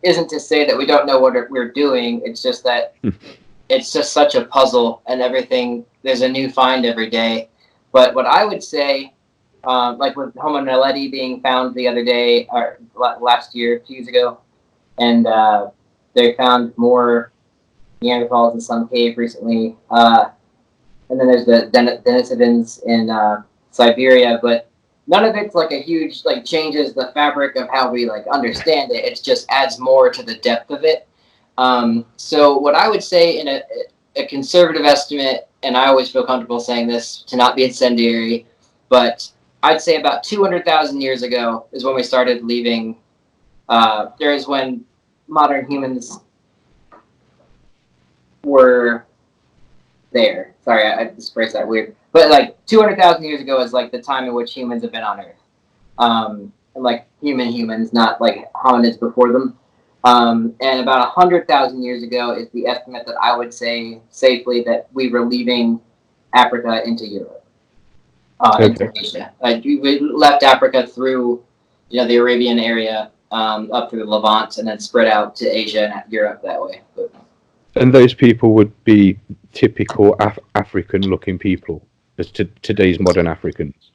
isn't to say that we don't know what we're doing. It's just that it's just such a puzzle, and everything, there's a new find every day. But what I would say, like with Homo naledi being found the other day, or last year, 2 years ago, and they found more Neanderthals in some cave recently. And then there's the Denisovans in Siberia, but none of it's like a huge, like changes the fabric of how we like understand it. It just adds more to the depth of it. So what I would say in a conservative estimate, and I always feel comfortable saying this to not be incendiary, but I'd say about 200,000 years ago is when we started leaving. There is when modern humans were there. Sorry, I just phrased that weird. But like 200,000 years ago is like the time in which humans have been on Earth. And like humans, not like hominids before them. And about 100,000 years ago is the estimate that I would say safely that we were leaving Africa into Europe, into Asia. We left Africa through, the Arabian area, up through the Levant, and then spread out to Asia and Europe that way. But, and those people would be typical African-looking people, as today's modern Africans.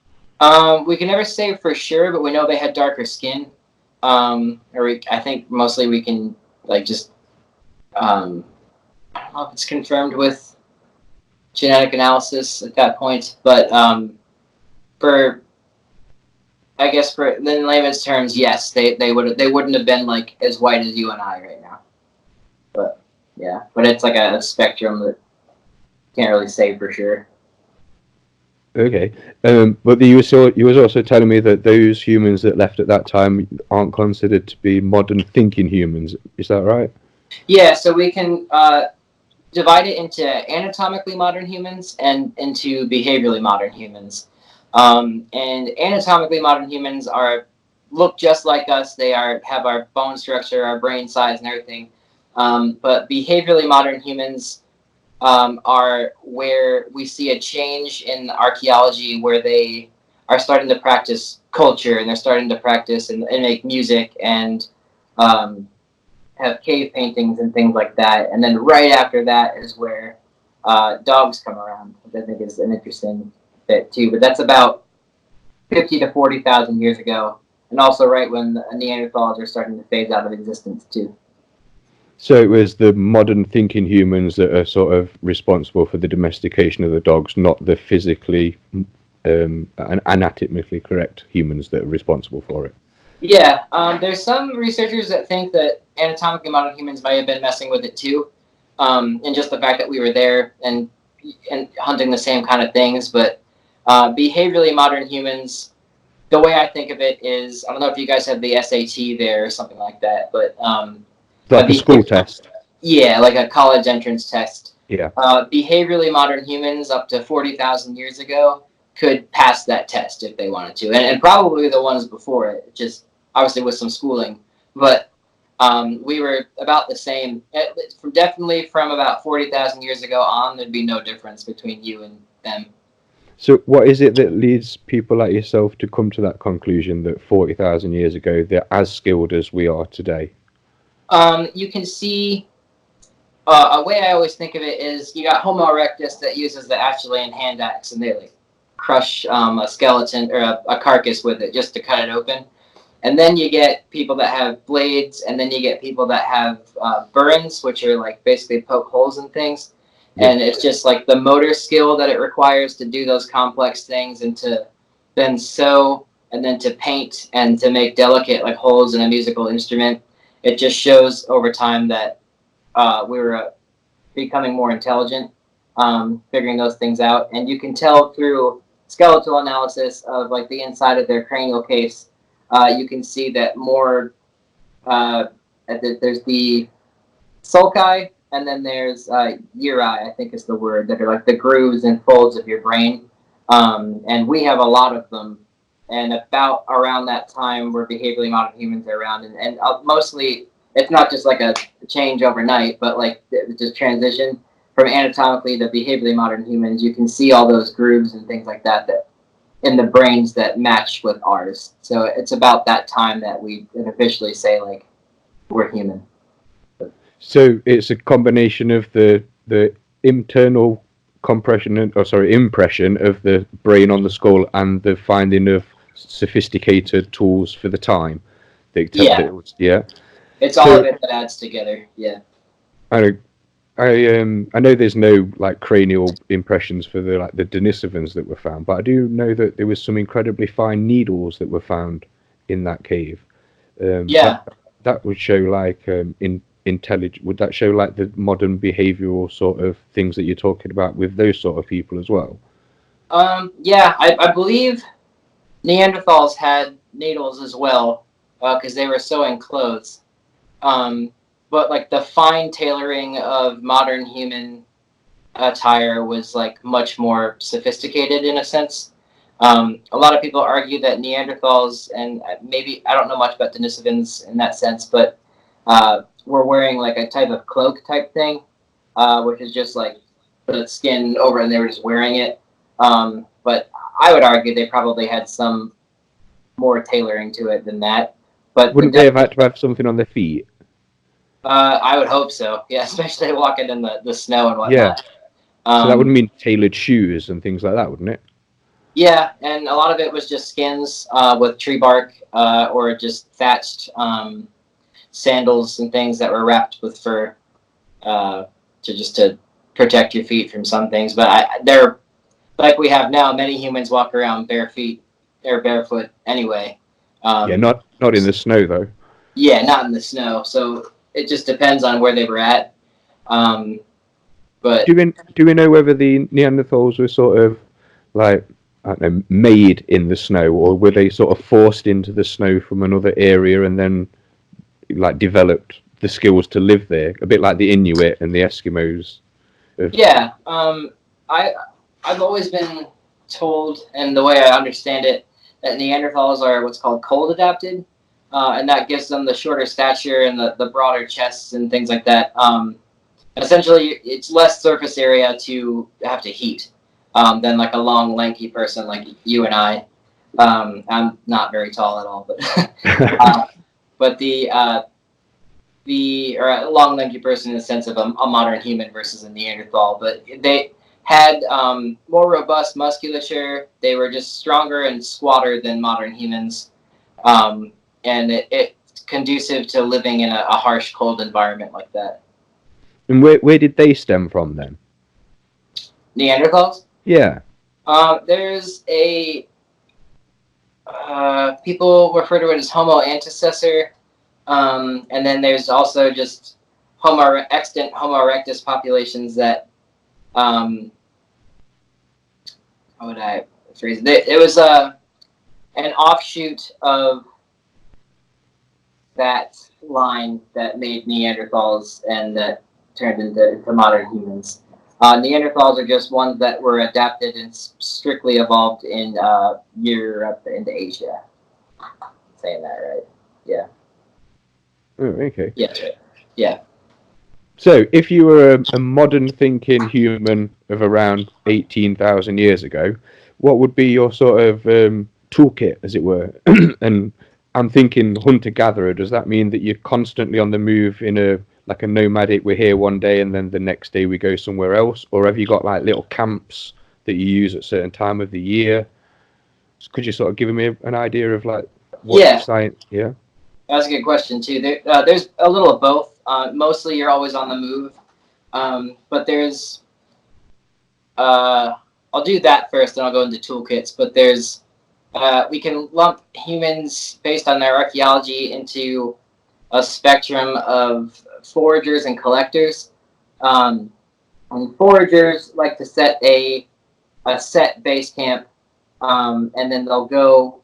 We can never say for sure, but we know they had darker skin. I think mostly we can like just I don't know if it's confirmed with genetic analysis at that point, but in layman's terms, yes, they wouldn't have been like as white as you and I right now. But yeah, but it's like a spectrum that can't really say for sure. Okay, but you was also telling me that those humans that left at that time aren't considered to be modern thinking humans. Is that right? Yeah, so we can divide it into anatomically modern humans and into behaviorally modern humans. And anatomically modern humans look just like us. They have our bone structure, our brain size, and everything. But behaviorally modern humans are where we see a change in archaeology, where they are starting to practice culture, and they're starting to practice and make music and have cave paintings and things like that. And then right after that is where dogs come around, which I think is an interesting bit too. But that's about 50 to 40,000 years ago. and also right when the Neanderthals are starting to phase out of existence too. So it was the modern thinking humans that are sort of responsible for the domestication of the dogs, not the physically and anatomically correct humans that are responsible for it. Yeah, there's some researchers that think that anatomically modern humans might have been messing with it too, and just the fact that we were there and hunting the same kind of things. But behaviorally modern humans, the way I think of it is, I don't know if you guys have the SAT there or something like that, but Like a school test. Yeah, like a college entrance test. Yeah. Behaviorally modern humans up to 40,000 years ago could pass that test if they wanted to, and probably the ones before it, just obviously with some schooling. But we were about the same. Definitely from about 40,000 years ago on, there'd be no difference between you and them. So what is it that leads people like yourself to come to that conclusion that 40,000 years ago they're as skilled as we are today? You can see a way I always think of it is you got Homo erectus that uses the Acheulean hand axe, and they like crush a skeleton or a carcass with it just to cut it open. And then you get people that have blades, and then you get people that have burins, which are like basically poke holes in things. Yeah. And it's just like the motor skill that it requires to do those complex things, and to then sew, and then to paint, and to make delicate like holes in a musical instrument. It just shows over time that we were becoming more intelligent, figuring those things out. And you can tell through skeletal analysis of like the inside of their cranial case. You can see that more. There's the sulci, and then there's uri, I think is the word, that are like the grooves and folds of your brain. And we have a lot of them. And about around that time, where behaviorally modern humans are around, and mostly it's not just like a change overnight, but like just transition from anatomically to behaviorally modern humans. You can see all those grooves and things like that in the brains that match with ours. So it's about that time that we can officially say like we're human. So it's a combination of the internal impression of the brain on the skull and the finding of sophisticated tools for the time. Yeah. It's all of it that adds together. Yeah. I know there's no like cranial impressions for the Denisovans that were found, but I do know that there was some incredibly fine needles that were found in that cave. That would show like would that show like the modern behavioral sort of things that you're talking about with those sort of people as well? Yeah, I believe Neanderthals had needles as well, because they were sewing clothes. But like the fine tailoring of modern human attire was like much more sophisticated in a sense. A lot of people argue that Neanderthals, and maybe I don't know much about Denisovans in that sense, but were wearing like a type of cloak type thing, which is just like the skin over and they were just wearing it. But I would argue they probably had some more tailoring to it than that. But wouldn't they have had to have something on their feet? I would hope so. Yeah, especially walking in the snow and whatnot. Yeah. So that would mean tailored shoes and things like that, wouldn't it? Yeah, and a lot of it was just skins with tree bark or just thatched sandals and things that were wrapped with fur to protect your feet from some things. But they're like we have now. Many humans walk around bare feet or barefoot anyway. Yeah, not in the snow though. Yeah, not in the snow. So it just depends on where they were at. But do we know whether the Neanderthals were sort of like, I don't know, made in the snow, or were they sort of forced into the snow from another area and then like developed the skills to live there, a bit like the Inuit and the Eskimos? Yeah, I've always been told, and the way I understand it, that Neanderthals are what's called cold adapted, and that gives them the shorter stature and the broader chests and things like that. Essentially, it's less surface area to have to heat than like a long, lanky person like you and I. I'm not very tall at all, but the long, lanky person in the sense of a modern human versus a Neanderthal. But they had more robust musculature. They were just stronger and squatter than modern humans. and it's conducive to living in a harsh, cold environment like that. And where did they stem from then? Neanderthals? Yeah. There's a people refer to it as Homo antecessor, and then there's also just extant Homo erectus populations that how would I phrase it? It was an offshoot of that line that made Neanderthals and that turned into modern humans. Neanderthals are just ones that were adapted and strictly evolved in Europe and Asia. Saying that right? Yeah. Oh, okay. Yeah, that's right. Yeah. So, if you were a modern thinking human of around 18,000 years ago, what would be your sort of toolkit, as it were? And I'm thinking hunter-gatherer. Does that mean that you're constantly on the move in a nomadic, we're here one day and then the next day we go somewhere else? Or have you got like little camps that you use at certain time of the year? So could you sort of give me an idea of like what science? Yeah. That's a good question too. There's a little of both. Mostly you're always on the move, but there's I'll do that first, then I'll go into toolkits. But there's we can lump humans based on their archaeology into a spectrum of foragers and collectors. And foragers like to set a set base camp, and then they'll go,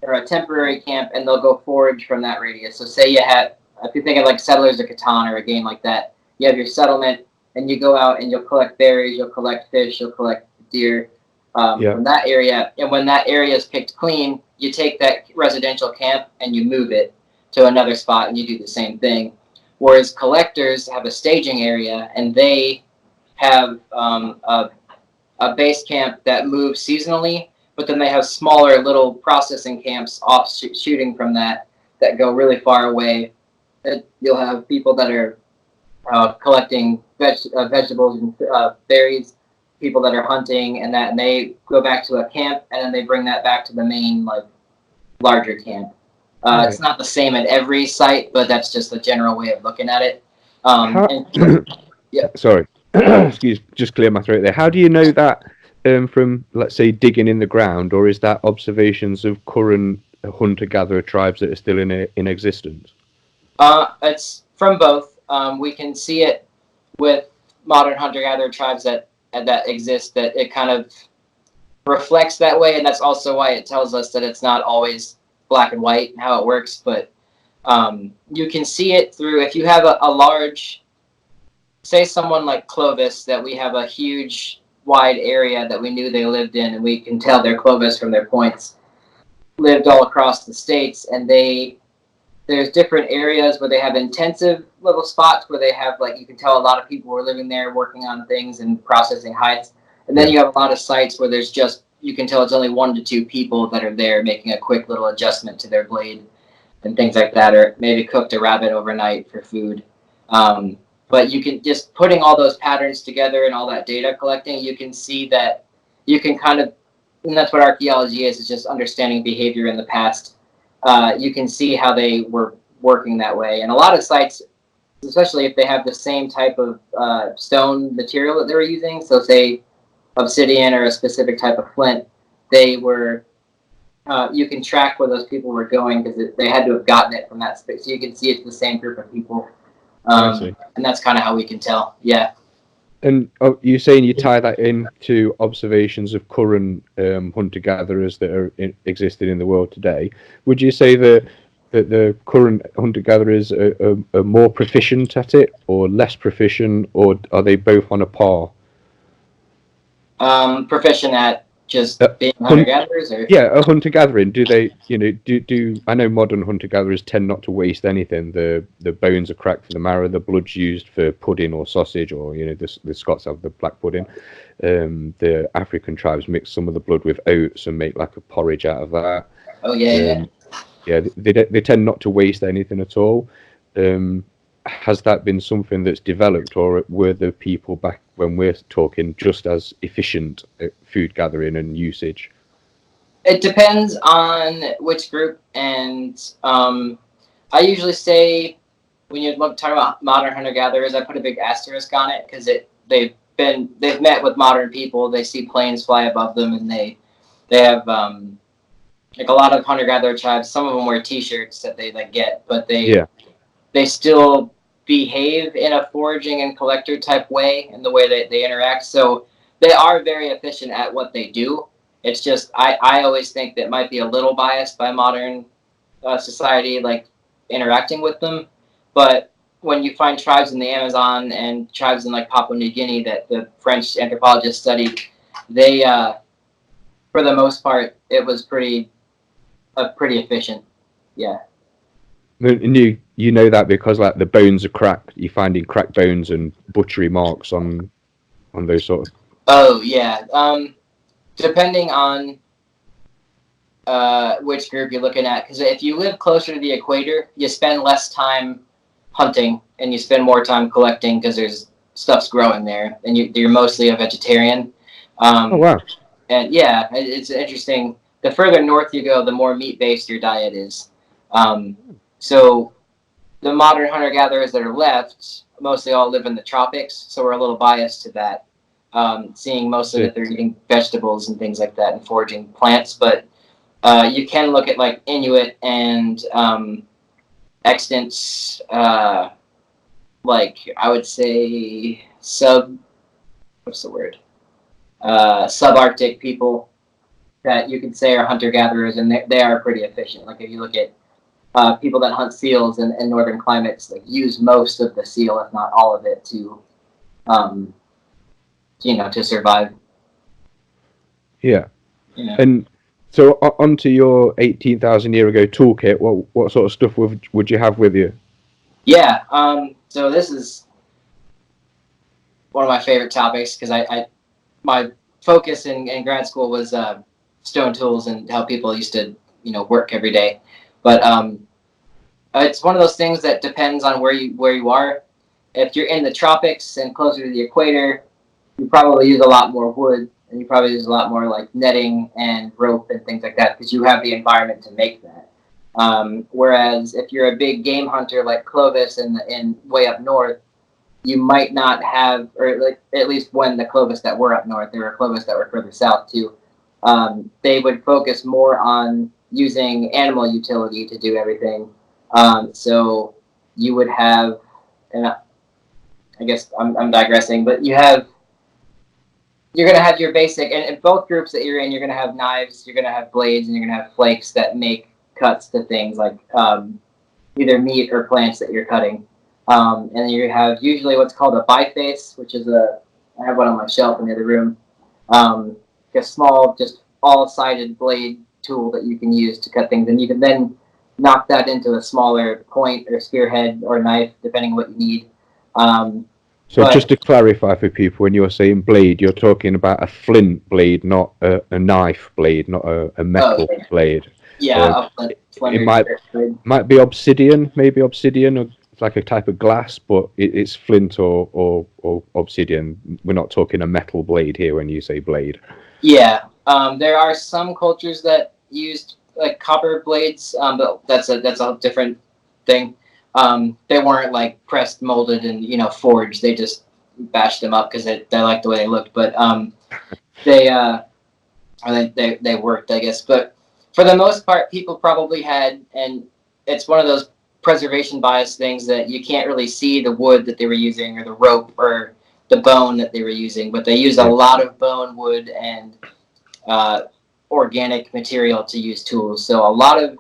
or a temporary camp, and they'll go forage from that radius. So say you have, if you think of like Settlers of Catan or a game like that, you have your settlement, and you go out and you'll collect berries, you'll collect fish, you'll collect deer from that area. And when that area is picked clean, you take that residential camp and you move it to another spot, and you do the same thing. Whereas collectors have a staging area, and they have a base camp that moves seasonally, but then they have smaller little processing camps shooting from that go really far away. You'll have people that are collecting vegetables and berries, people that are hunting, and they go back to a camp, and then they bring that back to the main larger camp. It's not the same at every site, but that's just the general way of looking at it. Sorry, excuse, just clear my throat there. How do you know that from, let's say, digging in the ground, or is that observations of current hunter-gatherer tribes that are still in existence? It's from both. We can see it with modern hunter-gatherer tribes that exist, that it kind of reflects that way, and that's also why it tells us that it's not always black and white how it works. But you can see it through, if you have a large, say someone like Clovis, that we have a huge wide area that we knew they lived in, and we can tell they're Clovis from their points, lived all across the states, and there's different areas where they have intensive little spots where they have, you can tell a lot of people were living there working on things and processing hides. And then you have a lot of sites where there's just, you can tell it's only 1 to 2 people that are there making a quick little adjustment to their blade and things like that, or maybe cooked a rabbit overnight for food. But you can, just putting all those patterns together and all that data collecting, you can see that you can kind of, and that's what archaeology is, it's just understanding behavior in the past. You can see how they were working that way. And a lot of sites, especially if they have the same type of stone material that they were using, so say obsidian or a specific type of flint, they were, you can track where those people were going because they had to have gotten it from that space. So you can see it's the same group of people. And that's kind of how we can tell. Yeah. And you're saying you tie that into observations of current hunter-gatherers that are existing in the world today. Would you say that the current hunter-gatherers are more proficient at it, or less proficient, or are they both on a par? Proficient at just being hunter-gatherers, or a hunter-gathering. Do they, do I know modern hunter-gatherers tend not to waste anything. The bones are cracked for the marrow, the blood's used for pudding or sausage, or the Scots have the black pudding. The African tribes mix some of the blood with oats and make like a porridge out of that. Oh yeah. They tend not to waste anything at all. Has that been something that's developed, or were the people back when we're talking just as efficient at food gathering and usage? It depends on which group, and I usually say when you talk about modern hunter-gatherers, I put a big asterisk on it because they've met with modern people. They see planes fly above them, and they have like a lot of hunter-gatherer tribes. Some of them wear T-shirts that they like get, but they still behave in a foraging and collector type way in the way that they interact. So they are very efficient at what they do. It's just I always think that might be a little biased by modern society, like interacting with them. But when you find tribes in the Amazon and tribes in like Papua New Guinea that the French anthropologists studied, they for the most part it was pretty efficient. Yeah. And you know that because like the bones are cracked, you're finding cracked bones and butchery marks on those sort of. Oh yeah. Depending on which group you're looking at, because if you live closer to the equator, you spend less time hunting and you spend more time collecting because there's stuff's growing there, and you're mostly a vegetarian. Oh wow! And yeah, it's interesting. The further north you go, the more meat-based your diet is. So the modern hunter-gatherers that are left mostly all live in the tropics, so we're a little biased to that. Seeing mostly that they're eating vegetables and things like that and foraging plants, but you can look at like Inuit and extant, like I would say subarctic people that you could say are hunter-gatherers, and they are pretty efficient. Like if you look at people that hunt seals in northern climates, like use most of the seal, if not all of it, to to survive. Yeah. And so onto your 18,000 year ago toolkit. What sort of stuff would you have with you? Yeah. So this is one of my favorite topics because my focus in grad school was stone tools and how people used to work every day. But it's one of those things that depends on where you are. If you're in the tropics and closer to the equator, you probably use a lot more wood, and you probably use a lot more like netting and rope and things like that because you have the environment to make that. Whereas if you're a big game hunter like Clovis in way up north, you might not have, or like at least when the Clovis that were up north, there were Clovis that were further south too. They would focus more on using animal utility to do everything. So you would have, and I guess I'm digressing, but you're going to have your basic, and in both groups that you're in, you're going to have knives, you're going to have blades, and you're going to have flakes that make cuts to things like either meat or plants that you're cutting. And then you have usually what's called a biface, which is I have one on my shelf in the other room, a small, just all-sided blade tool that you can use to cut things, and you can then knock that into a smaller point or spearhead or knife, depending on what you need. So just to clarify for people, when you're saying blade, you're talking about a flint blade, not a knife blade, not a metal blade. Yeah, it might be obsidian, maybe obsidian, or like a type of glass, but it's flint or obsidian. We're not talking a metal blade here when you say blade. Yeah, there are some cultures that used like copper blades, but that's a different thing. They weren't like pressed, molded, and forged. They just bashed them up because they liked the way they looked. But they worked, I guess. But for the most part, people probably had, and it's one of those preservation bias things that you can't really see the wood that they were using or the rope or the bone that they were using, but they used a lot of bone, wood, and organic material to use tools. So a lot of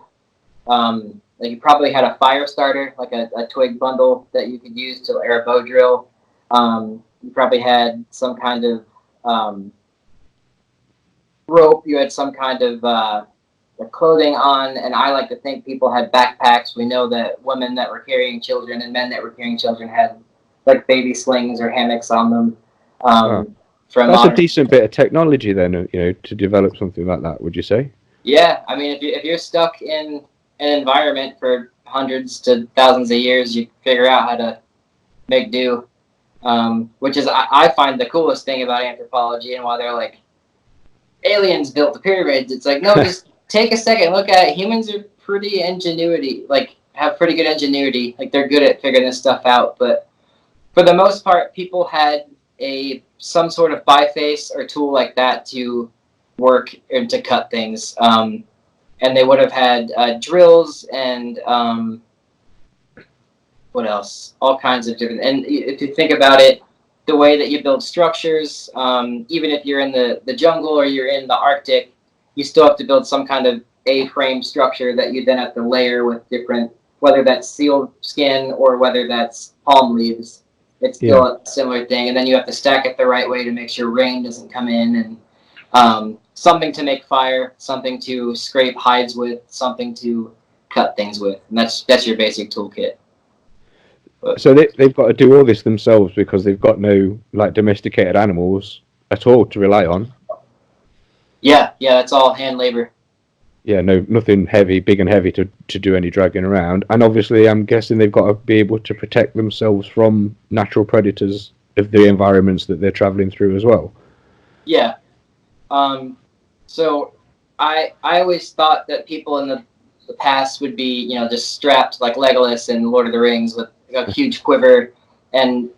like you probably had a fire starter, like a twig bundle that you could use to air a bow drill. You probably had some kind of rope. You had some kind of clothing on, and I like to think people had backpacks. We know that women that were carrying children and men that were carrying children had like baby slings or hammocks on them. That's a decent bit of technology then, to develop something like that, would you say? Yeah, I mean, if you're stuck in an environment for hundreds to thousands of years, you figure out how to make do, which is I find the coolest thing about anthropology and why they're like aliens built the pyramids. It's like, no, just take a second, look at it. Humans are pretty ingenuity, like have pretty good ingenuity. Like they're good at figuring this stuff out. But for the most part, people had some sort of biface or tool like that to work and to cut things. And they would have had drills and what else? All kinds of different. And if you think about it, the way that you build structures, even if you're in the jungle or you're in the Arctic, you still have to build some kind of A-frame structure that you then have to layer with different, whether that's seal skin or whether that's palm leaves. It's still a similar thing. And then you have to stack it the right way to make sure rain doesn't come in, and something to make fire, something to scrape hides with, something to cut things with. And that's your basic toolkit. So they've got to do all this themselves because they've got no like domesticated animals at all to rely on. Yeah, that's all hand labor. Yeah, nothing heavy, big and heavy to do any dragging around. And obviously, I'm guessing they've got to be able to protect themselves from natural predators of the environments that they're traveling through as well. Yeah. So I always thought that people in the past would be, just strapped like Legolas in Lord of the Rings with a huge quiver and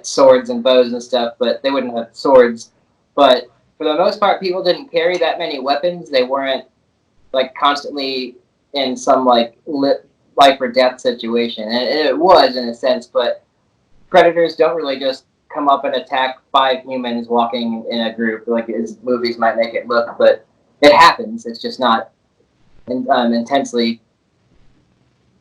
swords and bows and stuff, but they wouldn't have swords. But for the most part, people didn't carry that many weapons. They weren't like constantly in some like life or death situation, and it was in a sense. But predators don't really just come up and attack 5 humans walking in a group like as movies might make it look, but it happens. It's just not intensely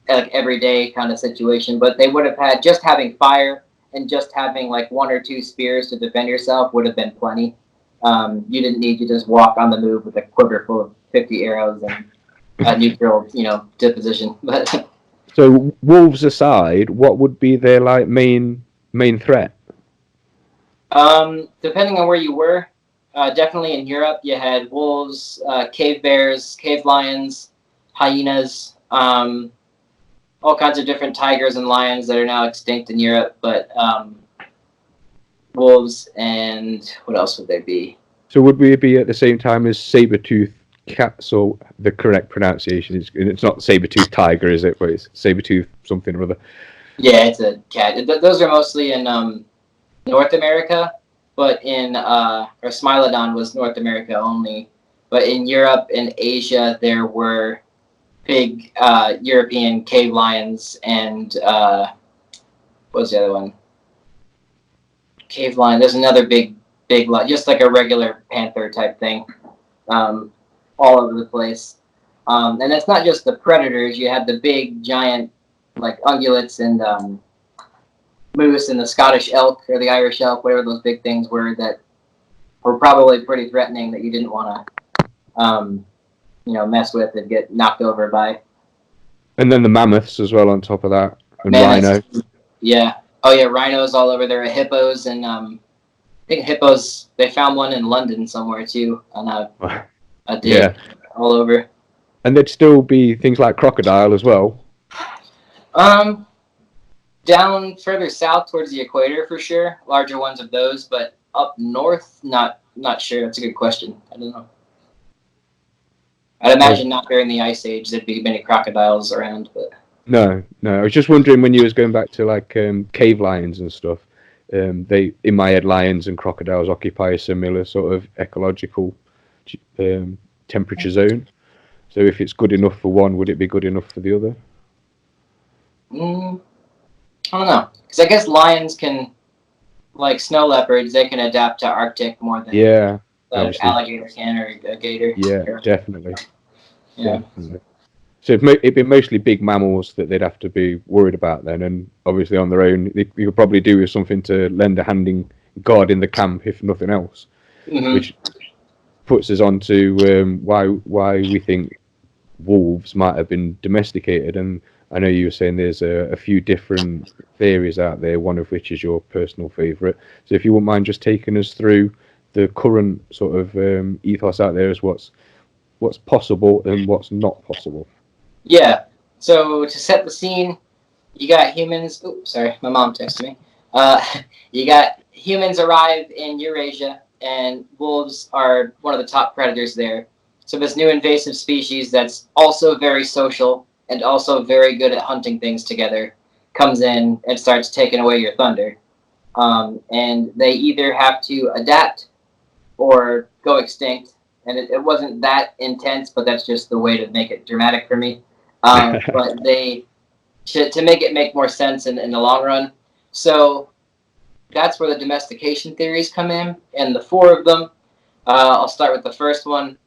like everyday kind of situation. But they would have had just having fire and just having like 1 or 2 spears to defend yourself would have been plenty. You didn't need to just walk on the move with a quiver full of 50 arrows and a neutral, disposition. But so wolves aside, what would be their like main threat? Depending on where you were, definitely in Europe, you had wolves, cave bears, cave lions, hyenas, all kinds of different tigers and lions that are now extinct in Europe. But wolves, and what else would there be? So would we be at the same time as saber-toothed cats, or the correct pronunciation is, it's not saber-toothed tiger, is it? But it's saber-toothed something or other. Yeah, it's a cat. Those are mostly in North America, but or Smilodon was North America only. But in Europe and Asia, there were big European cave lions and what was the other one? Cave lion. There's another big lion, just like a regular panther type thing, all over the place. And it's not just the predators. You had the big giant like ungulates and moose and the Scottish elk or the Irish elk, whatever those big things were that were probably pretty threatening that you didn't want to mess with and get knocked over by. And then the mammoths as well on top of that, and Mammoths, rhino. Yeah. Oh yeah, rhinos all over. There are hippos, and I think hippos. They found one in London somewhere too, on a dig all over. And there'd still be things like crocodile as well. Down further south towards the equator for sure, larger ones of those, but up north, not sure. That's a good question. I don't know. I'd imagine not during the Ice Age there'd be many crocodiles around, but No. I was just wondering when you was going back to like cave lions and stuff. They, in my head, lions and crocodiles occupy a similar sort of ecological temperature zone. So if it's good enough for one, would it be good enough for the other? I don't know, because I guess lions can, like snow leopards, they can adapt to Arctic more than an alligator can or a gator. Yeah, definitely. Yeah. Definitely. So it'd be mostly big mammals that they'd have to be worried about then, and obviously on their own, you could probably do with something to lend a hand guard in the camp, if nothing else. Mm-hmm. Which puts us on to why we think wolves might have been domesticated. And I know you were saying there's a few different theories out there, one of which is your personal favourite. So if you wouldn't mind just taking us through the current sort of ethos out there as what's possible and what's not possible. Yeah. So to set the scene, you got humans. Oops, sorry, my mom texted me. You got humans arrive in Eurasia, and wolves are one of the top predators there. So this new invasive species that's also very social and also very good at hunting things together comes in and starts taking away your thunder. And they either have to adapt or go extinct. And it wasn't that intense, but that's just the way to make it dramatic for me. But they, to make it make more sense in the long run. So that's where the domestication theories come in, and the four of them. I'll start with the first one,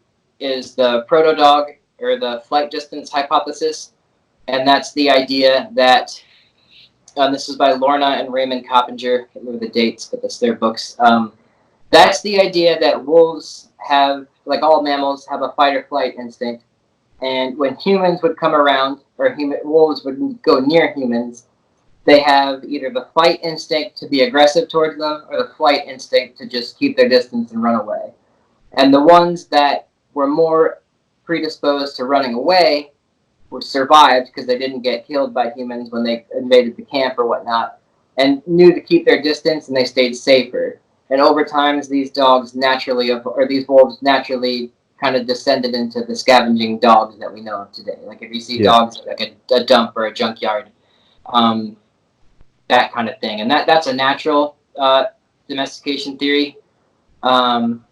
is the Proto-Dog, or the flight distance hypothesis, and that's the idea that, this is by Lorna and Raymond Coppinger, I can't remember the dates, but that's their books. That's the idea that wolves have, like all mammals, have a fight or flight instinct, and when humans would come around, or wolves would go near humans, they have either the fight instinct to be aggressive towards them or the flight instinct to just keep their distance and run away. And the ones that were more predisposed to running away were survived because they didn't get killed by humans when they invaded the camp or whatnot, and knew to keep their distance, and they stayed safer. And over time, these dogs naturally, or these wolves naturally kind of descended into the scavenging dogs that we know of today. Like if you see dogs at like a dump or a junkyard, that kind of thing. And that's a natural domestication theory. And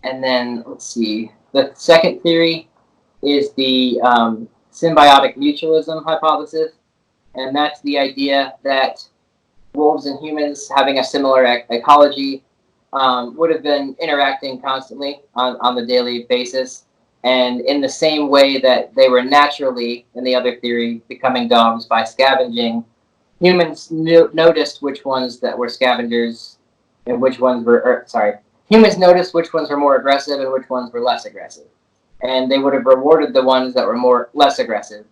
then, let's see, the second theory is the symbiotic mutualism hypothesis. And that's the idea that wolves and humans having a similar ecology would have been interacting constantly on the daily basis. And in the same way that they were naturally, in the other theory, becoming dogs by scavenging, humans noticed which ones that were scavengers and which ones were, humans noticed which ones were more aggressive and which ones were less aggressive. And they would have rewarded the ones that were less aggressive,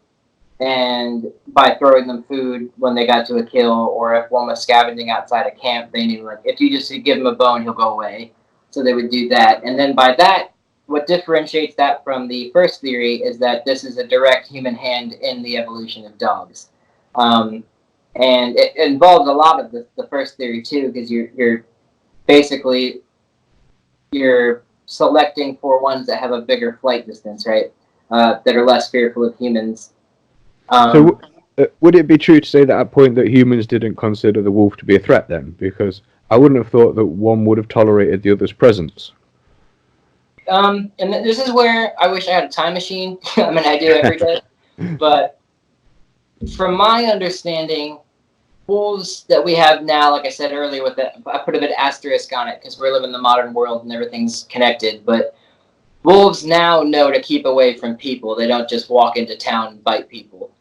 and by throwing them food when they got to a kill, or if one was scavenging outside a camp, they knew, like, if you just give him a bone, he'll go away. So they would do that. And then by that, what differentiates that from the first theory is that this is a direct human hand in the evolution of dogs. And it involves a lot of the first theory too, because you're basically you're selecting for ones that have a bigger flight distance, right? That are less fearful of humans. So would it be true to say that at that point that humans didn't consider the wolf to be a threat then? Because I wouldn't have thought that one would have tolerated the other's presence. And this is where I wish I had a time machine. I mean, I do every day. But from my understanding, wolves that we have now, like I said earlier, with that, I put a bit of asterisk on it because we're living in the modern world and everything's connected. But wolves now know to keep away from people. They don't just walk into town and bite people.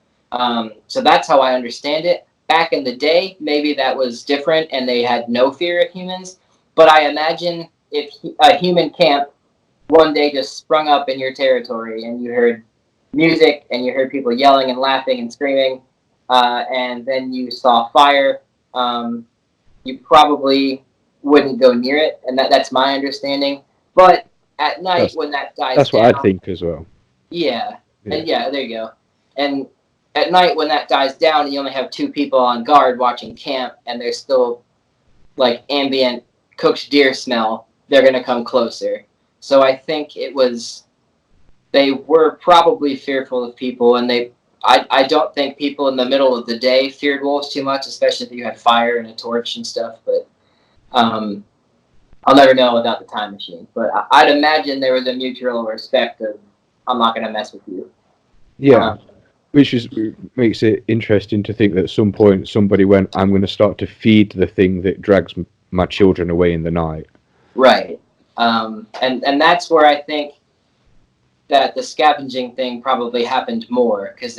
So that's how I understand it. Back in the day, maybe that was different and they had no fear of humans. But I imagine if a human camp one day just sprung up in your territory and you heard music and you heard people yelling and laughing and screaming, and then you saw fire, you probably wouldn't go near it. And that's my understanding. But at night, when that dies down... That's what I think as well. Yeah. And yeah, there you go. And at night, when that dies down, and you only have two people on guard watching camp, and there's still like ambient cooked deer smell, they're going to come closer. So I think they were probably fearful of people, and I don't think people in the middle of the day feared wolves too much, especially if you had fire and a torch and stuff. But I'll never know without the time machine. But I'd imagine there was a mutual respect of, I'm not going to mess with you. Yeah. Which makes it interesting to think that at some point somebody went, I'm going to start to feed the thing that drags my children away in the night. Right. And that's where I think that the scavenging thing probably happened more, because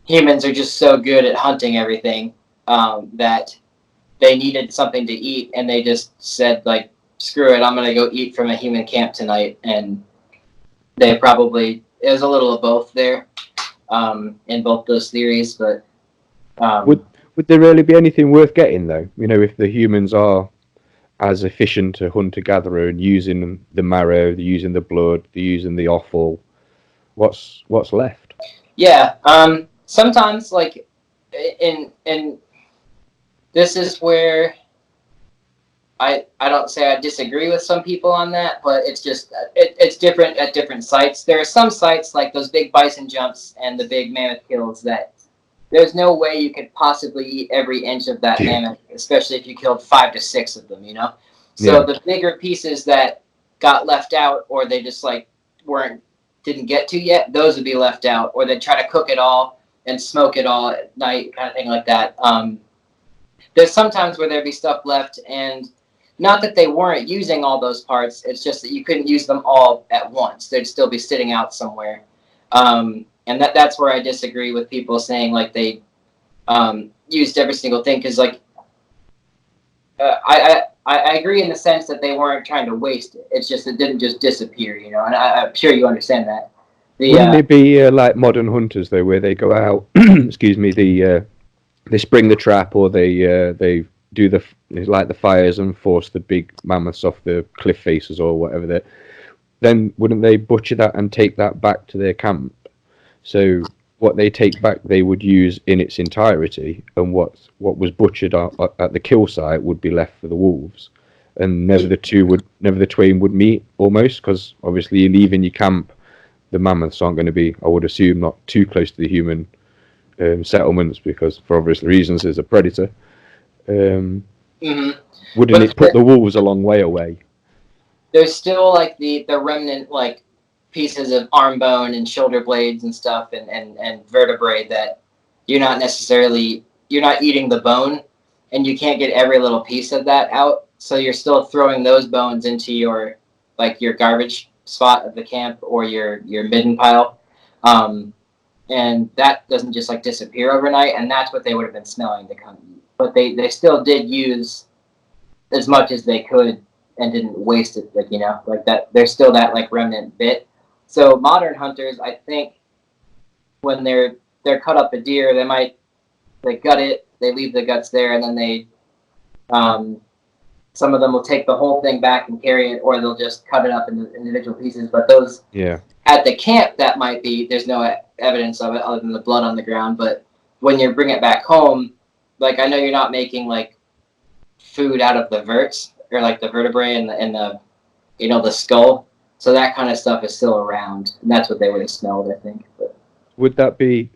humans are just so good at hunting everything that they needed something to eat, and they just said, like, screw it, I'm going to go eat from a human camp tonight. And it was a little of both there. In both those theories, but would there really be anything worth getting though? You know, if the humans are as efficient a hunter-gatherer and using the marrow, they're using the blood, they're using the offal, what's left? Yeah, sometimes, like in this is where I don't say I disagree with some people on that, but it's just it's different at different sites. There are some sites like those big bison jumps and the big mammoth kills that there's no way you could possibly eat every inch of that mammoth, especially if you killed 5 to 6 of them, you know? So the bigger pieces that got left out, or they just like didn't get to yet, those would be left out, or they'd try to cook it all and smoke it all at night, kind of thing like that. There's sometimes where there'd be stuff left, and not that they weren't using all those parts, it's just that you couldn't use them all at once. They'd still be sitting out somewhere. And that's where I disagree with people saying like they used every single thing, because like I agree in the sense that they weren't trying to waste it. It's just it didn't just disappear, you know. And I'm sure you understand that. Wouldn't it be like modern hunters though, where they go out? excuse me. They spring the trap, or they do the fires and force the big mammoths off the cliff faces or whatever. Then wouldn't they butcher that and take that back to their camp? So what they take back, they would use in its entirety, and what was butchered at the kill site would be left for the wolves, and never the twain would meet, almost, because obviously you leave in your camp, the mammoths aren't going to be, I would assume, not too close to the human settlements, because for obvious reasons there's a predator. Wouldn't it put the wolves a long way away? There's still like the remnant like pieces of arm bone and shoulder blades and stuff and vertebrae that you're not eating the bone, and you can't get every little piece of that out, so you're still throwing those bones into your garbage spot of the camp, or your midden pile, and that doesn't just like disappear overnight, and that's what they would have been smelling to come eat. But they still did use as much as they could and didn't waste it, like, you know, like that. There's still that like remnant bit. So modern hunters, I think, when they're cut up a deer, they gut it, they leave the guts there, and then they some of them will take the whole thing back and carry it, or they'll just cut it up into individual pieces. But those at the camp, that might be, there's no evidence of it other than the blood on the ground. But when you bring it back home, like, I know you're not making like food out of the verts, or like the vertebrae and the you know, the skull. So that kind of stuff is still around, and that's what they would have smelled, I think. But would that be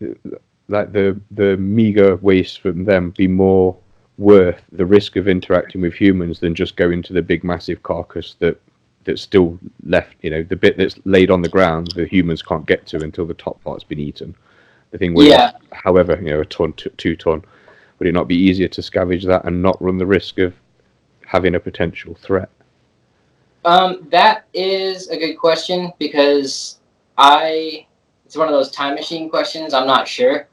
like the meager waste from them be more worth the risk of interacting with humans than just going to the big massive carcass that's still left, you know, the bit that's laid on the ground the humans can't get to until the top part's been eaten? The thing weighs, however, you know, a ton, 2 ton. Would it not be easier to scavenge that and not run the risk of having a potential threat? That is a good question, because it's one of those time machine questions. I'm not sure,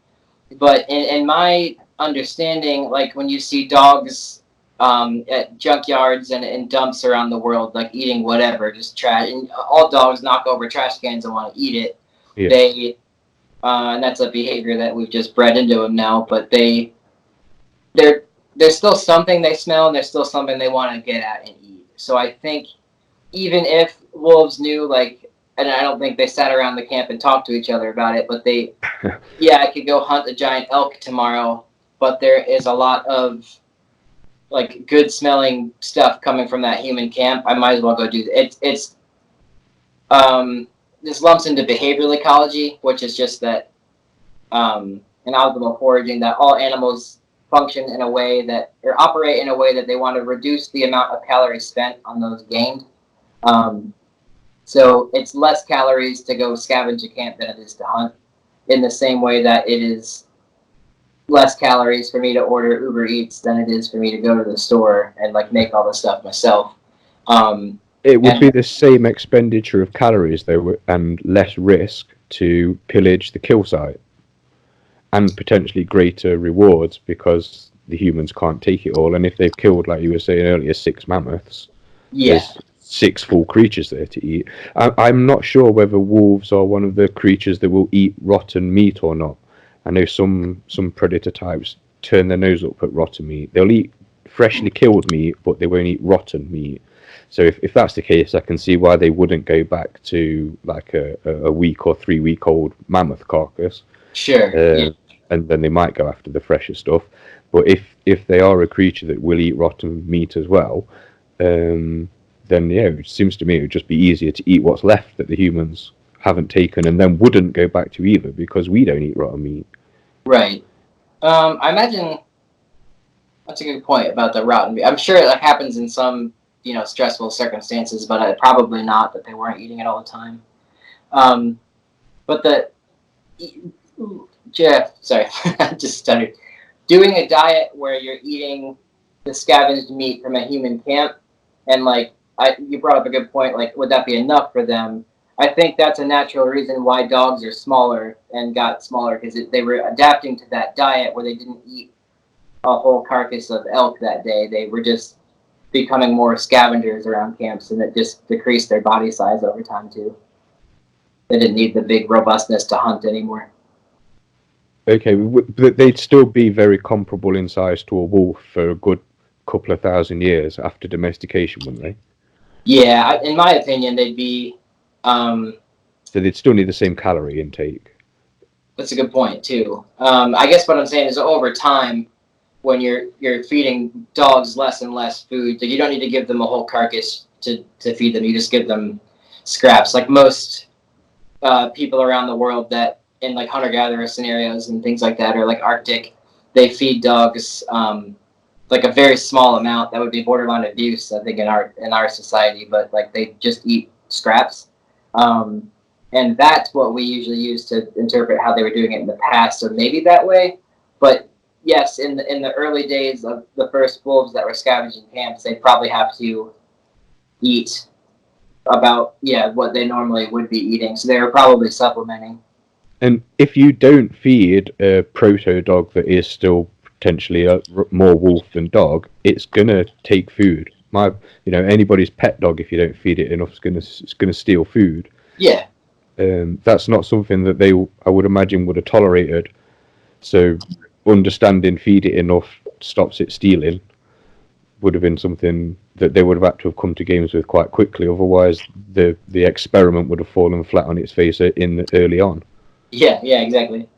but in my understanding, like when you see dogs at junkyards and in dumps around the world, like eating whatever, just trash, and all dogs knock over trash cans and want to eat it. They and that's a behavior that we've just bred into them now. But there's still something they smell, and there's still something they want to get at and eat. So I think even if wolves knew, like, and I don't think they sat around the camp and talked to each other about it, but I could go hunt a giant elk tomorrow, but there is a lot of like good smelling stuff coming from that human camp. I might as well go do it. This lumps into behavioral ecology, which is just that in optimal foraging, that all animals function in a way that, or operate in a way that they want to reduce the amount of calories spent on those gained. So it's less calories to go scavenge a camp than it is to hunt, in the same way that it is less calories for me to order Uber Eats than it is for me to go to the store and like make all the stuff myself. It would be the same expenditure of calories though, and less risk to pillage the kill site, and potentially greater rewards because the humans can't take it all. And if they've killed, like you were saying earlier, 6 mammoths, there's 6 full creatures there to eat. I'm not sure whether wolves are one of the creatures that will eat rotten meat or not. I know some predator types turn their nose up at rotten meat. They'll eat freshly killed meat, but they won't eat rotten meat. So if that's the case, I can see why they wouldn't go back to like a week or 3-week-old mammoth carcass. Sure. And then they might go after the fresher stuff. But if they are a creature that will eat rotten meat as well, then yeah, it seems to me it would just be easier to eat what's left that the humans haven't taken, and then wouldn't go back to either because we don't eat rotten meat. Right. I imagine that's a good point about the rotten meat. I'm sure it happens in some, stressful circumstances, but probably not that they weren't eating it all the time. But Jeff, sorry, I just stuttered. Doing a diet where you're eating the scavenged meat from a human camp, and you brought up a good point. Like, would that be enough for them? I think that's a natural reason why dogs are smaller and got smaller, because they were adapting to that diet where they didn't eat a whole carcass of elk that day. They were just becoming more scavengers around camps, and it just decreased their body size over time too. They didn't need the big robustness to hunt anymore. Okay, but they'd still be very comparable in size to a wolf for a good couple of thousand years after domestication, wouldn't they? Yeah, in my opinion, they'd be. So they'd still need the same calorie intake. That's a good point too. I guess what I'm saying is over time, when you're feeding dogs less and less food, you don't need to give them a whole carcass to feed them. You just give them scraps. Like most people around the world that in like hunter-gatherer scenarios and things like that, or like Arctic, they feed dogs like a very small amount that would be borderline abuse, I think, in our society. But like they just eat scraps, and that's what we usually use to interpret how they were doing it in the past. So maybe that way, but yes, in the early days of the first wolves that were scavenging camps, they probably have to eat about what they normally would be eating. So they were probably supplementing. And if you don't feed a proto-dog that is still potentially more wolf than dog, it's gonna take food. Anybody's pet dog, if you don't feed it enough, it's gonna steal food. Yeah. That's not something that I would imagine, would have tolerated. So understanding feed it enough stops it stealing would have been something that they would have had to have come to games with quite quickly. Otherwise, the experiment would have fallen flat on its face early on. Yeah, exactly.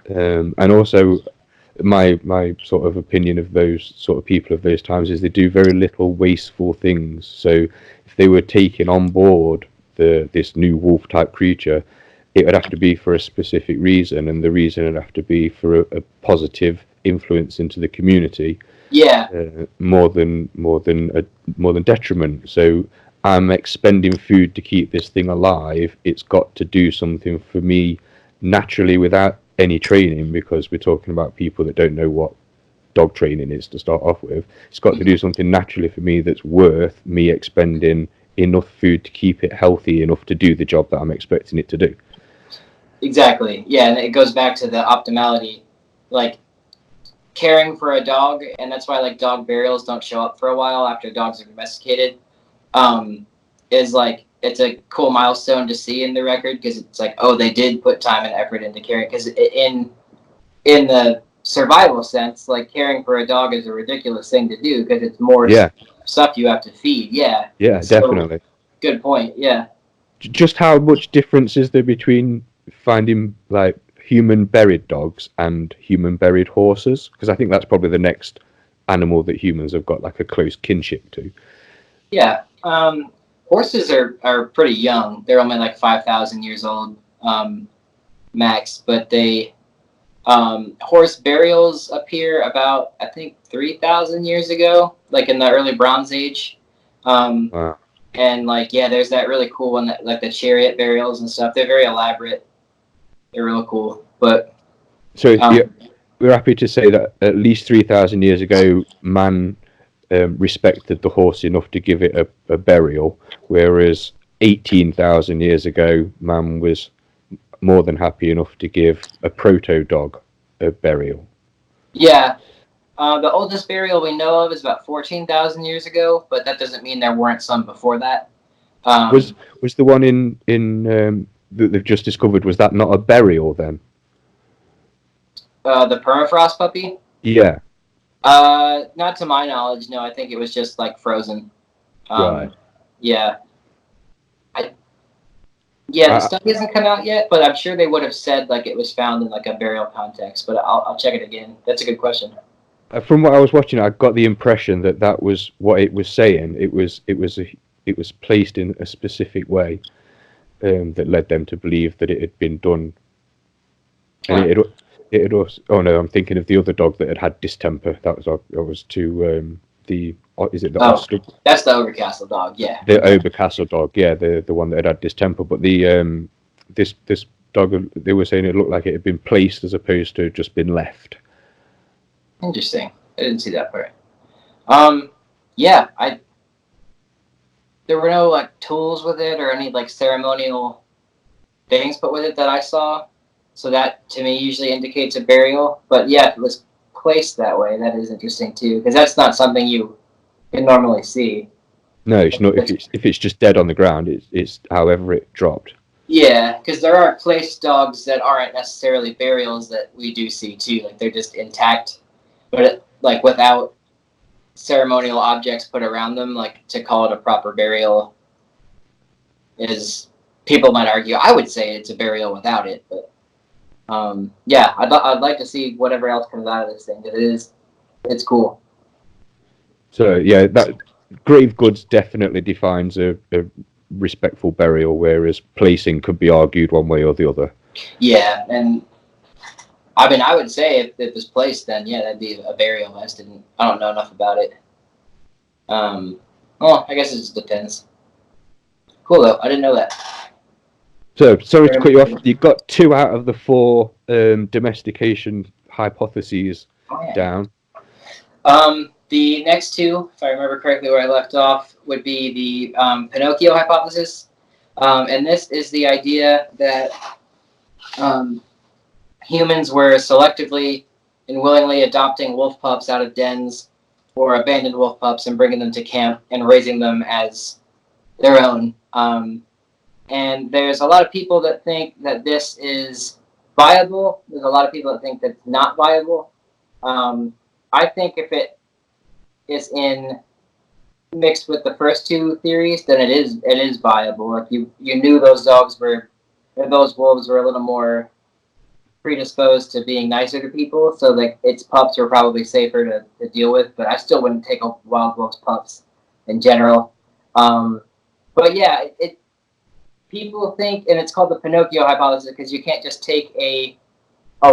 And also, my sort of opinion of those sort of people of those times is they do very little wasteful things. So if they were taking on board this new wolf type creature, it would have to be for a specific reason, and the reason would have to be for a positive influence into the community. Yeah. More than detriment. So I'm expending food to keep this thing alive. It's got to do something for me naturally without any training, because we're talking about people that don't know what dog training is to start off with. It's got to do something naturally for me that's worth me expending enough food to keep it healthy enough to do the job that I'm expecting it to do. Exactly. Yeah, and it goes back to the optimality, like caring for a dog, and that's why like dog burials don't show up for a while after dogs are domesticated. Is like it's a cool milestone to see in the record, because it's like, oh, they did put time and effort into caring. Because in the survival sense, like caring for a dog is a ridiculous thing to do, because it's more stuff you have to feed. Yeah. So, definitely. Good point. Yeah. Just how much difference is there between finding like human buried dogs and human buried horses? Because I think that's probably the next animal that humans have got like a close kinship to. Yeah. Horses are pretty young. They're only like 5,000 years old, max. But they horse burials appear about, I think, 3,000 years ago, like in the early Bronze Age. Wow. And like, yeah, there's that really cool one, that like the chariot burials and stuff. They're very elaborate. They're real cool. But so we're happy to say that at least 3,000 years ago, man respected the horse enough to give it a burial, whereas 18,000 years ago, man was more than happy enough to give a proto-dog a burial. Yeah. The oldest burial we know of is about 14,000 years ago, but that doesn't mean there weren't some before that. Was the one in that they've just discovered, was that not a burial then? The permafrost puppy? Yeah. Not to my knowledge, no. I think it was just like frozen. Right. Yeah. The study hasn't come out yet, but I'm sure they would have said like it was found in like a burial context. But I'll check it again. That's a good question. From what I was watching, I got the impression that that was what it was saying. It was placed in a specific way that led them to believe that it had been done. And it had also, oh no, I'm thinking of the other dog that had distemper. That was to the, is it the Oster? That's the Overcastle dog, yeah. The Obercastle dog, yeah, the one that had distemper. But the this dog, they were saying it looked like it had been placed as opposed to just been left. Interesting. I didn't see that part. Yeah, there were no like tools with it or any like ceremonial things put with it that I saw. So that to me usually indicates a burial. But yeah, if it was placed that way, that is interesting too, because that's not something you can normally see. No, it's not. If it's just dead on the ground, it's however it dropped. Yeah, because there are placed dogs that aren't necessarily burials that we do see too. Like they're just intact, but like without ceremonial objects put around them, like to call it a proper burial is, people might argue. I would say it's a burial without it, but yeah, I'd like to see whatever else comes out of this thing. It's cool. So yeah, that grave goods definitely defines a respectful burial, whereas placing could be argued one way or the other. Yeah, and I mean, I would say if it was placed, then yeah, that'd be a burial. I don't know enough about it. Well, I guess it just depends. Cool though, I didn't know that. So sorry to cut you off. You got 2 out of the 4 domestication hypotheses down. The next 2, if I remember correctly, where I left off, would be the Pinocchio hypothesis, and this is the idea that humans were selectively and willingly adopting wolf pups out of dens or abandoned wolf pups and bringing them to camp and raising them as their own. And there's a lot of people that think that this is viable. There's a lot of people that think that it's not viable. I think if it is mixed with the first 2 theories, then it is viable. Like you knew those wolves were a little more predisposed to being nicer to people, so like its pups were probably safer to deal with. But I still wouldn't take a wild wolf's pups in general. But yeah, people think, and it's called the Pinocchio hypothesis, because you can't just take a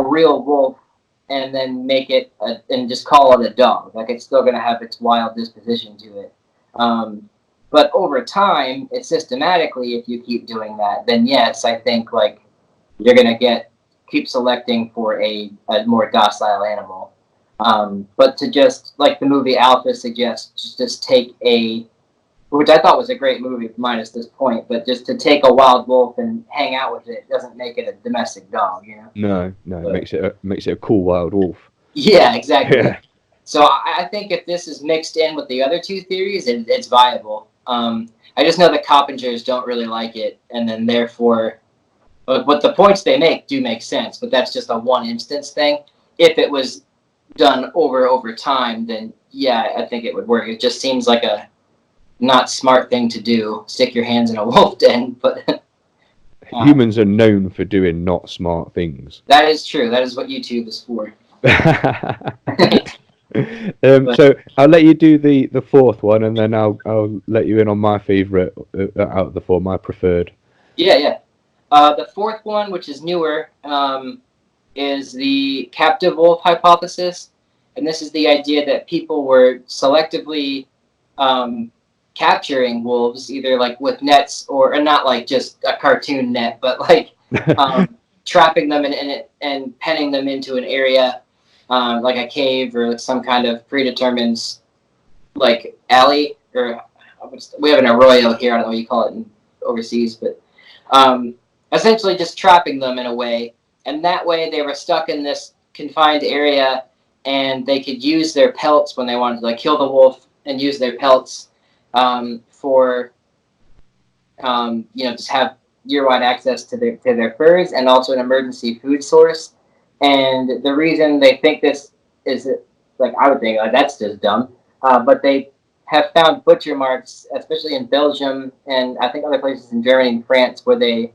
real wolf and then make it and just call it a dog. Like it's still going to have its wild disposition to it. But over time, it's systematically, if you keep doing that, then yes, I think like you're going to keep selecting for a more docile animal. But to just, like the movie Alpha suggests, just take which I thought was a great movie minus this point, but just to take a wild wolf and hang out with it doesn't make it a domestic dog, you know? No, but it makes it a cool wild wolf. Yeah, exactly. Yeah. So I think if this is mixed in with the other 2 theories, it's viable. I just know the Coppingers don't really like it, and then therefore, but the points they make do make sense, but that's just a one instance thing. If it was done over time, then yeah, I think it would work. It just seems like a not smart thing to do. Stick your hands in a wolf den, but humans are known for doing not smart things. That is true. That is what YouTube is for. So I'll let you do the 4th one, and then I'll let you in on my favourite out of the 4, my preferred. Yeah. The 4th one, which is newer, is the captive wolf hypothesis, and this is the idea that people were selectively capturing wolves, either like with nets or not like just a cartoon net, but like trapping them in it and penning them into an area like a cave or some kind of predetermined like alley, or we have an arroyo here, I don't know what you call it overseas, but essentially just trapping them in a way, and that way they were stuck in this confined area and they could use their pelts when they wanted to like kill the wolf and use their pelts for just have year-wide access to their furs, and also an emergency food source. And the reason they think this is, like, I would think, like, that's just dumb, but they have found butcher marks, especially in Belgium and I think other places in Germany and France, where they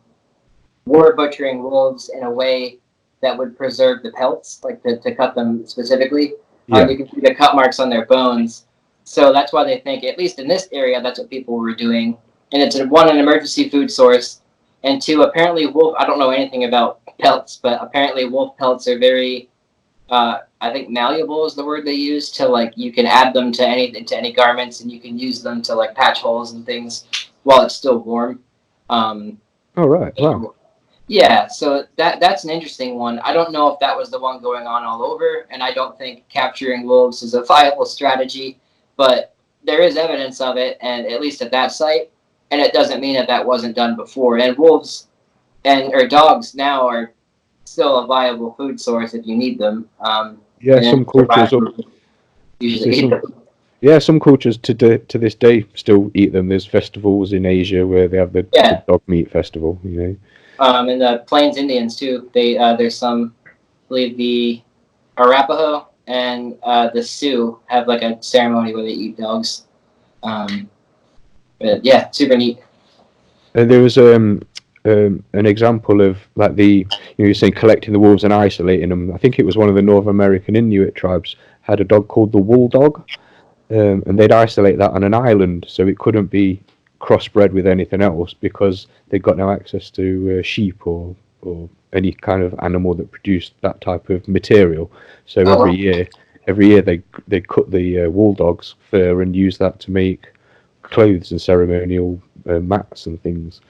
were butchering wolves in a way that would preserve the pelts, like to cut them specifically. You can see the cut marks on their bones. So that's why they think, at least in this area, that's what people were doing. And it's one, an emergency food source, and two, apparently wolf. I don't know anything about pelts, but apparently wolf pelts are very, I think malleable is the word they use, to like you can add them to any garments, and you can use them to like patch holes and things while it's still warm. Oh right, wow. Yeah, so that's an interesting one. I don't know if that was the one going on all over, and I don't think capturing wolves is a viable strategy, but there is evidence of it, and at least at that site, and it doesn't mean that that wasn't done before. And wolves or dogs now are still a viable food source if you need them. Some cultures usually eat them. Yeah, some cultures to this day still eat them. There's festivals in Asia where they have the dog meat festival. You know. And the Plains Indians too. There's some, I believe the Arapaho and the Sioux have like a ceremony where they eat dogs. But yeah, super neat. There was an example of like you're saying collecting the wolves and isolating them. I think it was one of the North American Inuit tribes had a dog called the wool dog, and they'd isolate that on an island so it couldn't be crossbred with anything else because they'd got no access to sheep or any kind of animal that produced that type of material. So every year they cut the wool dog's fur and use that to make clothes and ceremonial mats and things.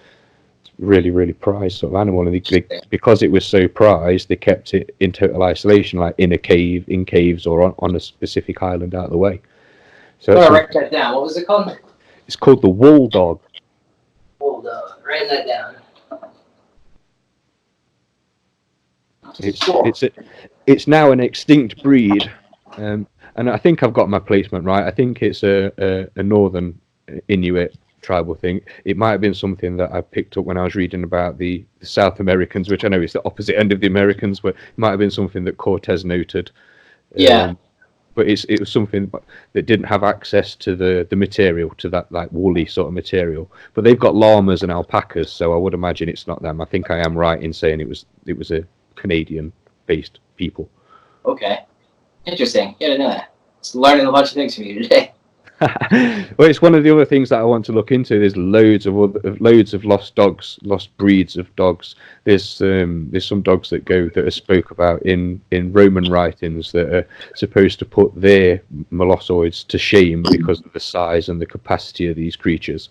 It's really, really prized sort of animal, and because it was so prized, they kept it in total isolation, like in caves or on a specific island out of the way. So I'm gonna write that down. What was it called? It's called the wool dog. Wool dog. Writing that down. It's now an extinct breed, and I think I've got my placement right. I think it's a northern Inuit tribal thing. It might have been something that I picked up when I was reading about the South Americans, which I know is the opposite end of the Americans, but it might have been something that Cortez noted. But it was something that didn't have access to the material, to that like woolly sort of material. But they've got llamas and alpacas, so I would imagine it's not them. I think I am right in saying it was a Canadian-based people. Okay, interesting. Yeah, I didn't know that. Just learning a bunch of things from you today. Well, it's one of the other things that I want to look into. There's loads of lost dogs, lost breeds of dogs. There's some dogs that are spoke about in Roman writings that are supposed to put their molossoids to shame because of the size and the capacity of these creatures.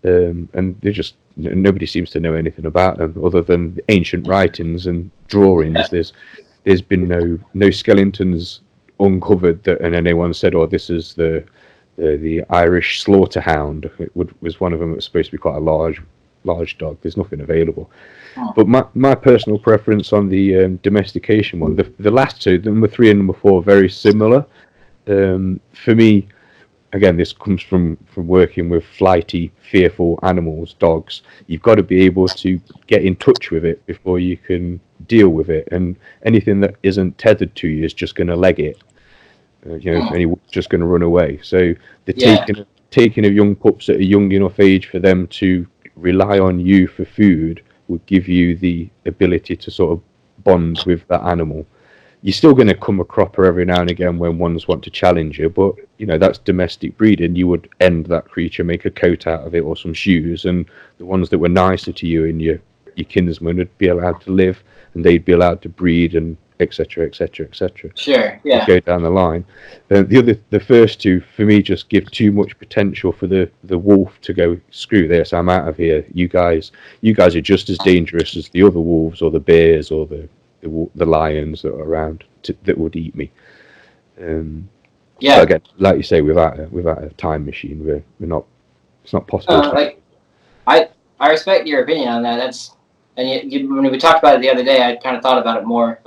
And they're just, nobody seems to know anything about them other than ancient writings and drawings. There's been no skeletons uncovered and anyone said, "Oh, this is the Irish slaughterhound." It was one of them that was supposed to be quite a large dog. There's nothing available. But my personal preference on the domestication one, the last two, number 3 and number 4, are very similar. For me, again, this comes from working with flighty, fearful animals, dogs. You've got to be able to get in touch with it before you can deal with it. And anything that isn't tethered to you is just going to leg it. And he's just going to run away. So the taking of young pups at a young enough age for them to rely on you for food would give you the ability to sort of bond with that animal. You're still going to come a cropper every now and again when ones want to challenge you, but that's domestic breeding. You would end that creature, make a coat out of it or some shoes, and the ones that were nicer to you and your kinsmen would be allowed to live, and they'd be allowed to breed and etc. Sure, yeah. Go down the line. The first two for me just give too much potential for the wolf to go, screw this, I'm out of here. You guys are just as dangerous as the other wolves or the bears or the lions that are around that would eat me. But again, like you say, without a time machine, we're not. It's not possible. I respect your opinion on that. When we talked about it the other day, I kind of thought about it more.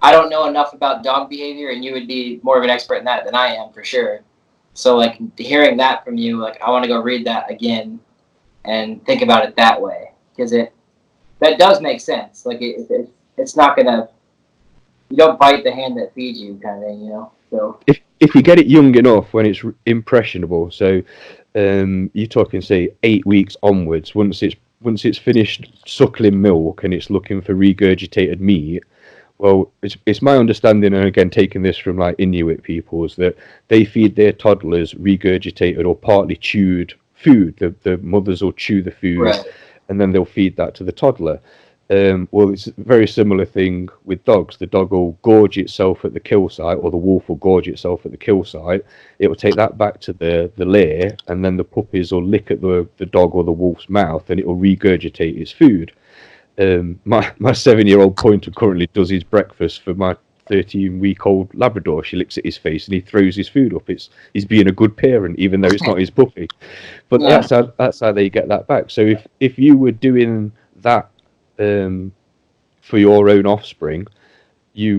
I don't know enough about dog behavior, and you would be more of an expert in that than I am for sure. So hearing that from you, I want to go read that again and think about it that way, because that does make sense. It's not gonna, you don't bite the hand that feeds you kind of thing, So if you get it young enough when it's impressionable, so you're talking say 8 weeks onwards, once it's finished suckling milk and it's looking for regurgitated meat, Well, it's my understanding, and again taking this from like Inuit peoples, that they feed their toddlers regurgitated or partly chewed food. The mothers will chew the food, Right. and then they'll feed that to the toddler. Well, it's a very similar thing with dogs. The dog will gorge itself at the kill site, or the wolf will gorge itself at the kill site. It will take that back to the lair, and then the puppies will lick at the dog or the wolf's mouth, and it will regurgitate its food. My 7-year-old pointer currently does his breakfast for my 13-week-old Labrador. She licks at his face and he throws his food up. He's being a good parent, even though it's not his puppy. But Yeah. that's how they get that back. So if you were doing that for your own offspring, it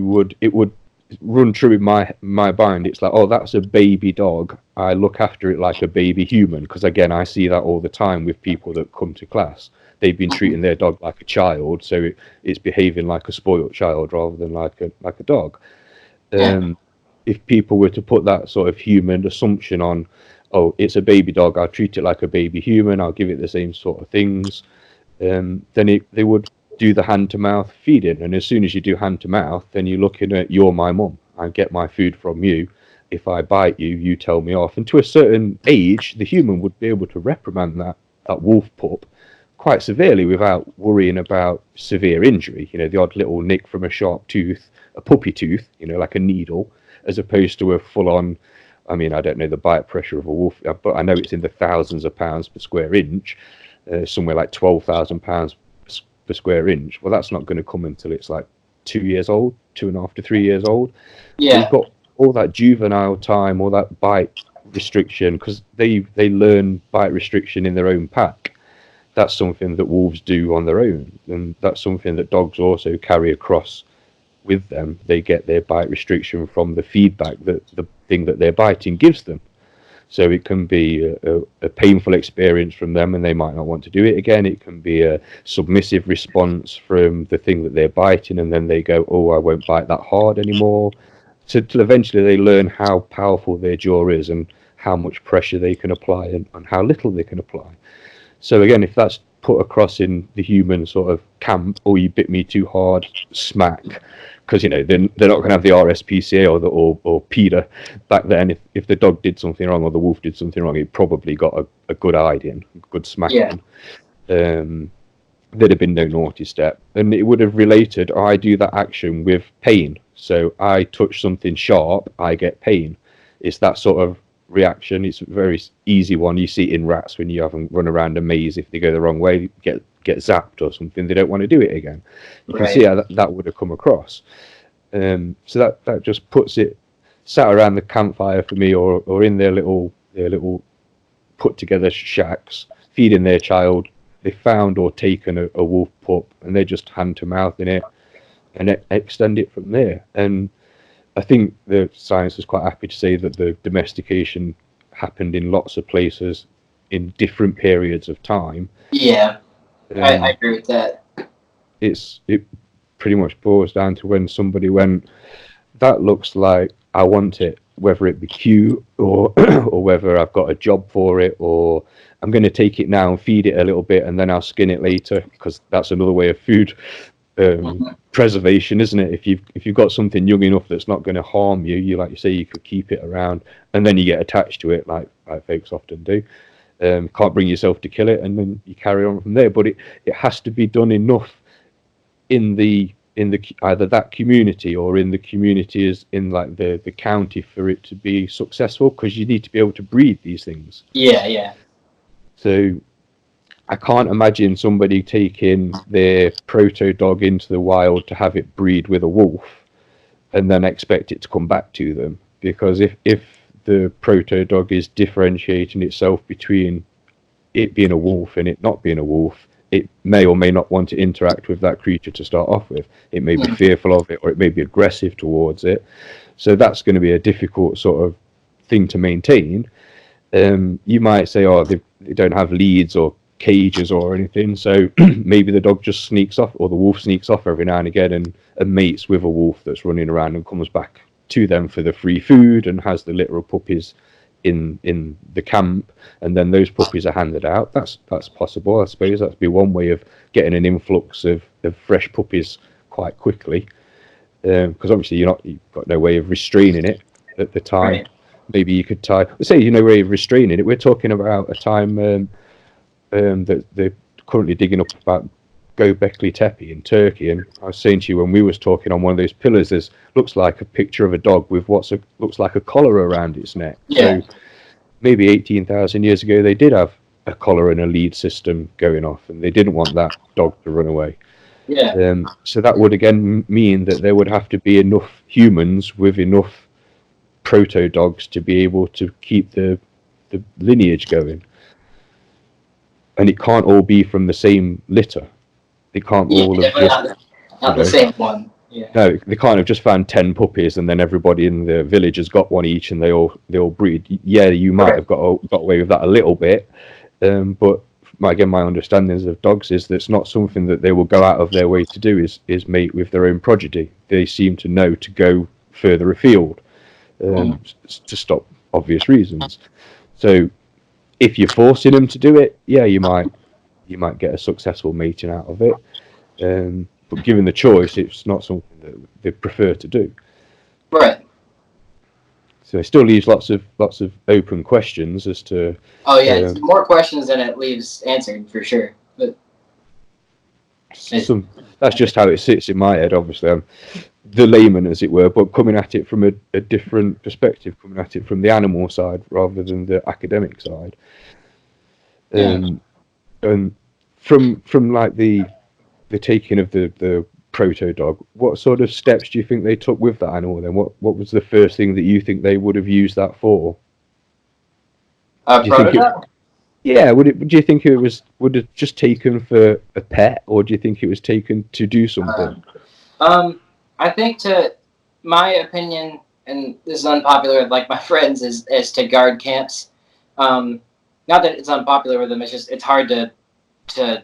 would run through in my mind. It's like, oh, that's a baby dog. I look after it like a baby human, because again, I see that all the time with people that come to class. They've been treating their dog like a child, so it's behaving like a spoiled child rather than like a dog. If people were to put that sort of human assumption on, oh, it's a baby dog, I'll treat it like a baby human, I'll give it the same sort of things, then they would do the hand-to-mouth feeding. And as soon as you do hand-to-mouth, then you're looking at, you're my mum, I get my food from you. If I bite you, you tell me off. And to a certain age, the human would be able to reprimand that wolf pup quite severely without worrying about severe injury. The odd little nick from a sharp tooth, a puppy tooth, like a needle, as opposed to a full-on, I mean, I don't know the bite pressure of a wolf, but I know it's in the thousands of pounds per square inch, somewhere like 12,000 pounds per square inch. Well, that's not going to come until it's like 2 years old, 2.5 to 3 years old. Yeah. So you've got all that juvenile time, all that bite restriction, because they learn bite restriction in their own pack. That's something that wolves do on their own, and that's something that dogs also carry across with them. They get their bite restriction from the feedback that the thing that they're biting gives them. So it can be a painful experience from them, and they might not want to do it again. It can be a submissive response from the thing that they're biting, and then they go, oh, I won't bite that hard anymore. So till eventually they learn how powerful their jaw is and how much pressure they can apply and how little they can apply. So again, if that's put across in the human sort of camp, oh, you bit me too hard, smack, because they're not going to have the RSPCA or PETA back then. If the dog did something wrong or the wolf did something wrong, it probably got a good hiding, a good smacking. Yeah. There'd have been no naughty step, and it would have related, I do that action with pain. So I touch something sharp, I get pain. It's that sort of reaction. It's a very easy one. You see it in rats when you have them run around a maze. If they go the wrong way, get zapped or something, they don't want to do it again. You can see how that would have come across. So that just puts it sat around the campfire for me, or in their little put together shacks, feeding their child. They found or taken a wolf pup, and they just hand to mouth in it and extend it from there. And I think the science is quite happy to say that the domestication happened in lots of places in different periods of time. Yeah, I agree with that. It pretty much boils down to when somebody went, that looks like I want it, whether it be cute or or whether I've got a job for it, or I'm going to take it now and feed it a little bit and then I'll skin it later, because that's another way of food preservation, isn't it? If you've got something young enough that's not going to harm you, like you say, you could keep it around, and then you get attached to it, like folks often do. Can't bring yourself to kill it, and then you carry on from there. But it has to be done enough in the either that community or in the communities in like the county for it to be successful, because you need to be able to breed these things. Yeah. So I can't imagine somebody taking their Proto-Dog into the wild to have it breed with a wolf and then expect it to come back to them. Because if the Proto-Dog is differentiating itself between it being a wolf and it not being a wolf, it may or may not want to interact with that creature to start off with. It may be fearful of it, or it may be aggressive towards it. So that's going to be a difficult sort of thing to maintain. You might say, oh, they don't have leads or cages or anything, so maybe the dog just sneaks off, or the wolf sneaks off every now and again and mates with a wolf that's running around and comes back to them for the free food and has the litter of puppies in the camp, and then those puppies are handed out. That's possible, I suppose. That'd be one way of getting an influx of fresh puppies quite quickly. because obviously you've got no way of restraining it at the time. Right. Maybe you could tie. Let's say no way of restraining it. We're talking about a time that they're currently digging up about Göbekli Tepe in Turkey, and I was saying to you when we was talking on one of those pillars, there's looks like a picture of a dog with looks like a collar around its neck. Yeah. So maybe 18,000 years ago they did have a collar and a lead system going off, and they didn't want that dog to run away. Yeah. So that would again mean that there would have to be enough humans with enough proto-dogs to be able to keep the lineage going. And it can't all be from the same litter. They can't all have just... Not the same one. Yeah. No, they can't have just found 10 puppies and then everybody in the village has got one each and they all breed. Yeah, you might have got away with that a little bit, but again, my understandings of dogs is that's not something that they will go out of their way to do is mate with their own progeny. They seem to know to go further afield to stop obvious reasons. So if you're forcing them to do it, yeah, you might get a successful mating out of it. But given the choice, it's not something that they prefer to do. Right. So it still leaves lots of open questions as to. Oh yeah, it's more questions than it leaves answered for sure. But that's just how it sits in my head. Obviously, I'm the layman, as it were, but coming at it from a different perspective, coming at it from the animal side rather than the academic side. And from like the taking of the proto-dog, what sort of steps do you think they took with that animal then? What was the first thing that you think they would have used that for? Proto-dog? Yeah, do you think would it just taken for a pet, or do you think it was taken to do something? I think, to my opinion, and this is unpopular with like my friends, is to guard camps. Not that it's unpopular with them, it's hard to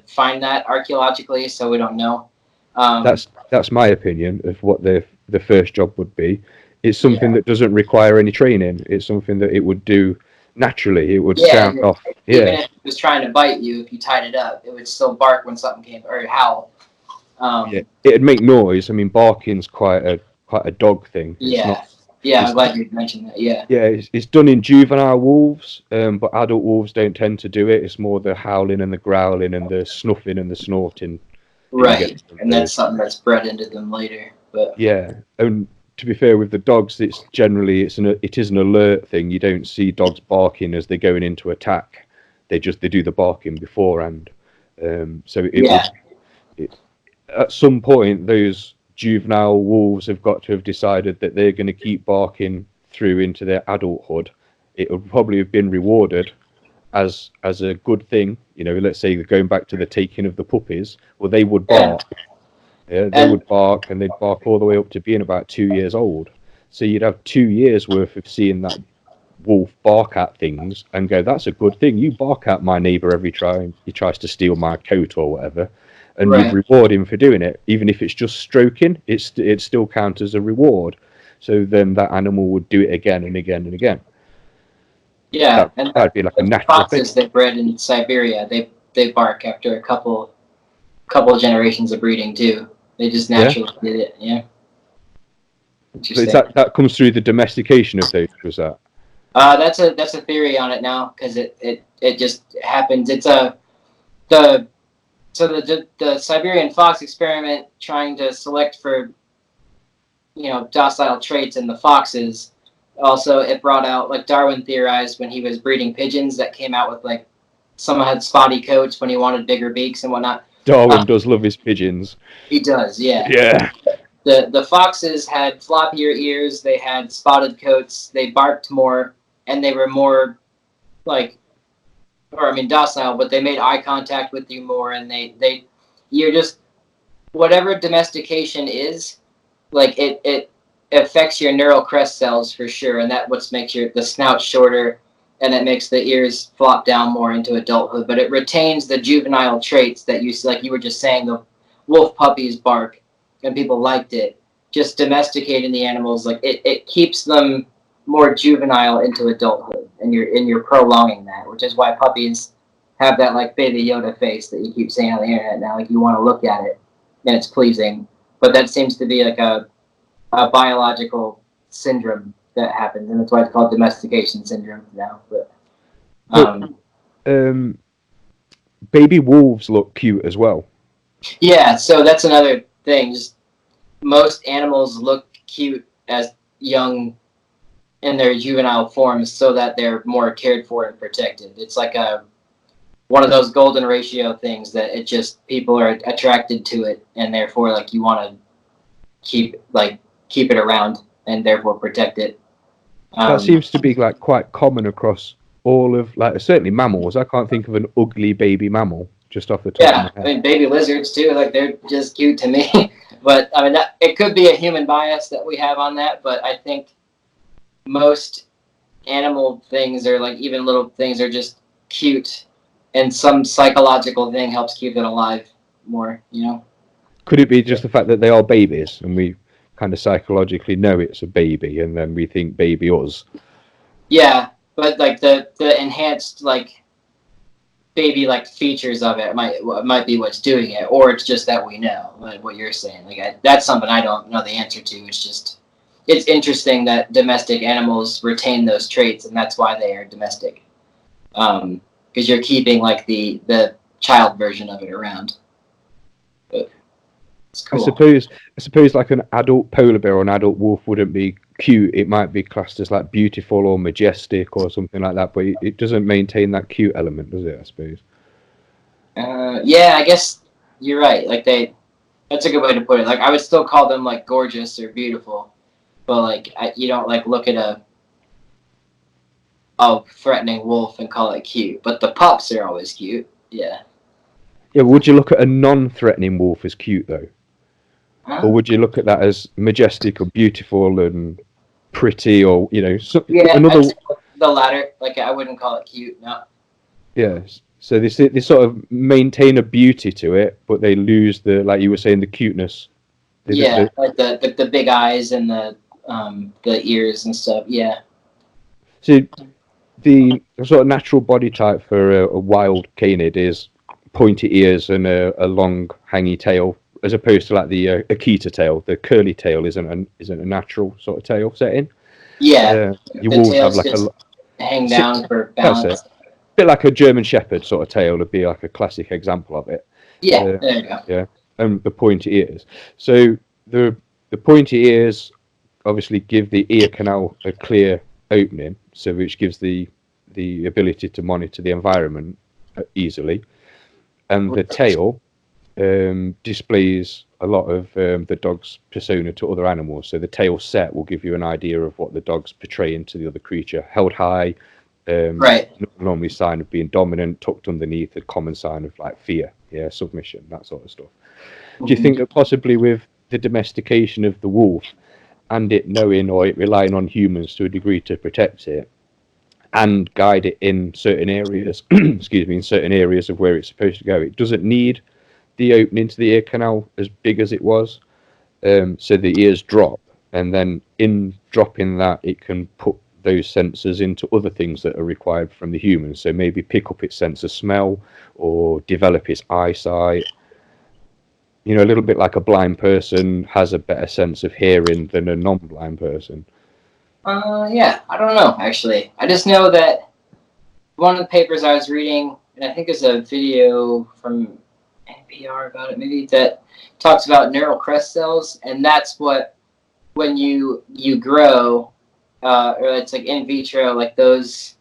find that archaeologically, so we don't know. That's my opinion of what the first job would be. It's something that doesn't require any training. It's something that it would do naturally. It would sound off. Even if it was trying to bite you, if you tied it up, it would still bark when something came, or howl. It'd make noise. I mean, barking's quite a dog thing. I'm glad you mentioned that. Yeah. Yeah, it's done in juvenile wolves, but adult wolves don't tend to do it. It's more the howling and the growling and the snuffing and the snorting. Right, and that's something that's bred into them later. But yeah, and to be fair with the dogs, it is an alert thing. You don't see dogs barking as they're going into attack. They do the barking beforehand. So at some point, those juvenile wolves have got to have decided that they're going to keep barking through into their adulthood. It would probably have been rewarded as a good thing. Let's say going back to the taking of the puppies. Well, they would bark. Yeah, they would bark, and they'd bark all the way up to being about 2 years old. So you'd have 2 years worth of seeing that wolf bark at things and go, that's a good thing. You bark at my neighbour every time he tries to steal my coat or whatever. And you'd reward him for doing it. Even if it's just stroking, it still counts as a reward. So then that animal would do it again and again and again. Yeah, that'd be like a natural foxes thing. They bred in Siberia, they bark after a couple generations of breeding too. They just naturally did it. Yeah. So that comes through the domestication of those. Was that? That's a theory on it now, because it just happens. It's the Siberian fox experiment trying to select for docile traits in the foxes. Also, it brought out, like Darwin theorized when he was breeding pigeons, that came out with like some had spotty coats when he wanted bigger beaks and whatnot. Darwin does love his pigeons. He does, yeah. Yeah. The foxes had floppier ears, they had spotted coats, they barked more, and they were more docile, but they made eye contact with you more, and you're just, whatever domestication is, like it affects your neural crest cells for sure, and that what makes the snout shorter, and it makes the ears flop down more into adulthood, but it retains the juvenile traits that you see, like you were just saying, the wolf puppies bark, and people liked it. Just domesticating the animals, like it keeps them more juvenile into adulthood, and you're prolonging that, which is why puppies have that like Baby Yoda face that you keep saying on the internet now. Like you want to look at it, and it's pleasing, but that seems to be like biological syndrome that happens, and that's why it's called domestication syndrome now. But baby wolves look cute as well. yeah, so that's another thing. Just most animals look cute as young in their juvenile forms, so that they're more cared for and protected. It's like one of those golden ratio things that it just people are attracted to it, and therefore like you want to keep it around and therefore protect it. That seems to be like quite common across all of like certainly mammals. I can't think of an ugly baby mammal just off the top of my head. I mean baby lizards too, like they're just cute to me. But I mean it could be a human bias that we have on that, but I think most animal things or like even little things are just cute, and some psychological thing helps keep it alive more, you know. Could it be just the fact that they are babies and we kind of psychologically know it's a baby and then we think baby us? Yeah, but like the enhanced like baby like features of it might be what's doing it, or it's just that we know, like what you're saying. Like that's something I don't know the answer to. It's just it's interesting that domestic animals retain those traits, and that's why they are domestic. Because you're keeping like the child version of it around. But it's cool. I suppose like an adult polar bear or an adult wolf wouldn't be cute. It might be classed as like beautiful or majestic or something like that, but it doesn't maintain that cute element, does it? I suppose. Yeah, I guess you're right. Like that's a good way to put it. Like I would still call them like gorgeous or beautiful, but like you don't like look at a threatening wolf and call it cute. But the pups are always cute. Yeah. Yeah, would you look at a non-threatening wolf as cute though? Huh? Or would you look at that as majestic or beautiful and pretty, or the latter. Like I wouldn't call it cute. No. Yeah. So they sort of maintain a beauty to it, but they lose the, like you were saying, the cuteness. Like the big eyes and the ears and stuff. Yeah. So the sort of natural body type for a wild canid is pointy ears and a long hangy tail, as opposed to like the Akita tail. The curly tail isn't a natural sort of tail setting. Yeah, your wolves have like hang down for balance. A bit like a German Shepherd sort of tail would be like a classic example of it. Yeah, there you go. Yeah, and the pointy ears. So the pointy ears obviously give the ear canal a clear opening, so which gives the ability to monitor the environment easily. And the tail displays a lot of the dog's persona to other animals. So the tail set will give you an idea of what the dog's portraying to the other creature. Held high, right. Normally sign of being dominant. Tucked underneath, a common sign of like fear, submission, that sort of stuff. Do you think that possibly with the domestication of the wolf and it knowing or it relying on humans to a degree to protect it and guide it in certain areas, in certain areas of where it's supposed to go, it doesn't need the opening to the ear canal as big as it was, so the ears drop, and then in dropping that it can put those sensors into other things that are required from the human, so maybe pick up its sense of smell or develop its eyesight. A little bit like a blind person has a better sense of hearing than a non-blind person. Yeah, I don't know, actually. I just know that one of the papers I was reading, and I think there's a video from NPR about it, maybe, that talks about neural crest cells, and that's what, when you grow, or it's like in vitro, like those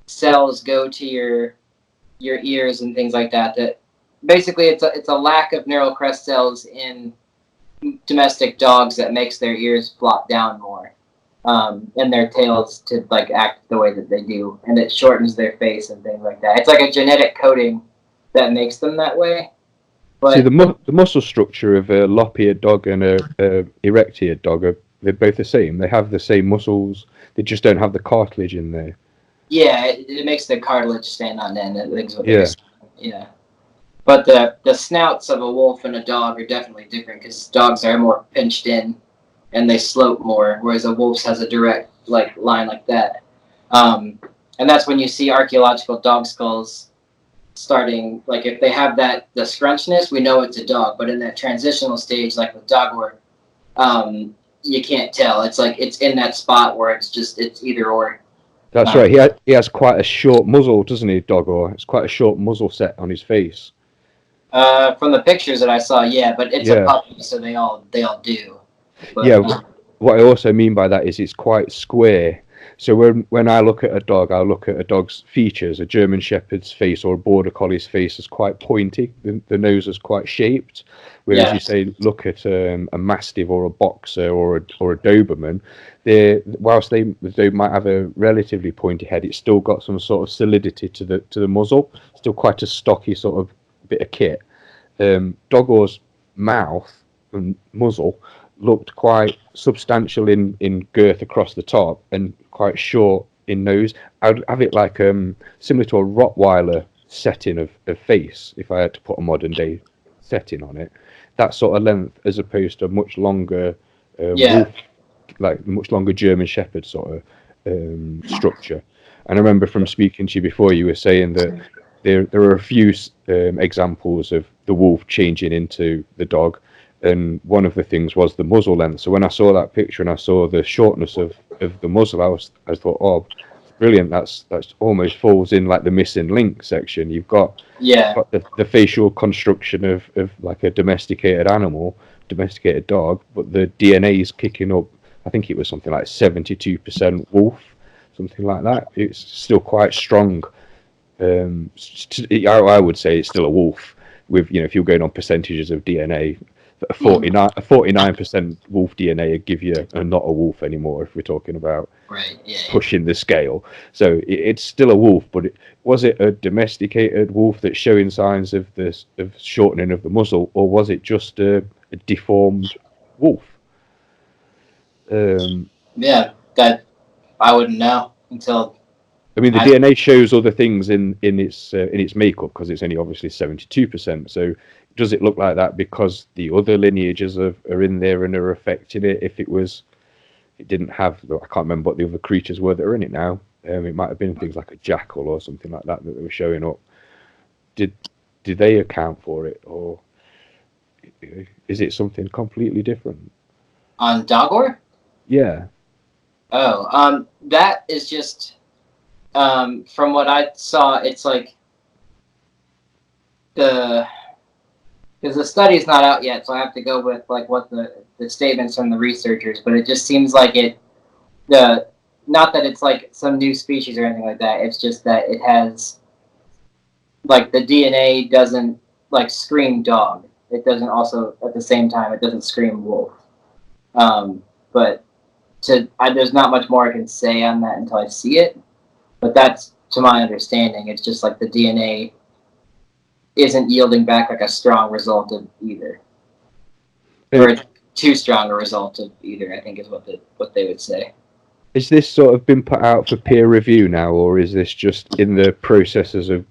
cells go to your ears and things like that, that basically it's a lack of neural crest cells in domestic dogs that makes their ears flop down more. And their tails to like act the way that they do, and it shortens their face and things like that. It's like a genetic coding that makes them that way. But see, the muscle structure of a lop-eared dog and a erect-eared dog they're both the same. They have the same muscles. They just don't have the cartilage in there. Yeah, it makes the cartilage stand on end. Yeah. But the snouts of a wolf and a dog are definitely different because dogs are more pinched in and they slope more, whereas a wolf's has a direct like line like that. And that's when you see archaeological dog skulls starting, like if they have the scrunchness, we know it's a dog. But in that transitional stage, like with dogwort, you can't tell. It's like it's in that spot where it's either or. That's right. He has quite a short muzzle, doesn't he, Doggo? It's quite a short muzzle set on his face. From the pictures that I saw, yeah, but it's a puppy, so they all do. But, yeah. What I also mean by that is it's quite square. So when I look at a dog, I look at a dog's features. A German Shepherd's face or a Border Collie's face is quite pointy. The nose is quite shaped. Whereas you say look at a Mastiff or a Boxer or a Doberman, whilst they might have a relatively pointy head, it's still got some sort of solidity to the muzzle. Still quite a stocky sort of bit of kit. Doggo's mouth and muzzle looked quite substantial in girth across the top and quite short in nose. I'd have it like similar to a Rottweiler setting of face, if I had to put a modern day setting on it. That sort of length as opposed to a much longer wolf, like much longer German Shepherd sort of structure. And I remember from speaking to you before, you were saying that there are a few examples of the wolf changing into the dog. And one of the things was the muzzle length. So when I saw that picture and I saw the shortness of the muzzle, I thought, oh, brilliant! That's almost falls in like the missing link section. You've got the facial construction of like a domesticated animal, domesticated dog, but the DNA is kicking up. I think it was something like 72% wolf, something like that. It's still quite strong. I would say it's still a wolf. With if you're going on percentages of DNA. A 49% wolf DNA would give you not a wolf anymore if we're talking about pushing the scale. So it's still a wolf, but was it a domesticated wolf that's showing signs of shortening of the muzzle, or was it just a deformed wolf? That I wouldn't know until. I mean, the DNA shows other things in its makeup because it's only obviously 72%. So does it look like that because the other lineages are in there and are affecting it? If it didn't have, I can't remember what the other creatures were that are in it now. It might have been things like a jackal or something like that were showing up. Did they account for it, or is it something completely different? On Dogor? Yeah. Oh, that is just. From what I saw, it's like because the study's not out yet, so I have to go with like what the statements from the researchers. But it just seems like not that it's like some new species or anything like that. It's just that it has like the DNA doesn't like scream dog. It doesn't also at the same time it doesn't scream wolf. But there's not much more I can say on that until I see it. But that's, to my understanding, it's just like the DNA isn't yielding back like a strong result of either, or too strong a result of either. I think is what they would say. Is this sort of been put out for peer review now, or is this just in the processes of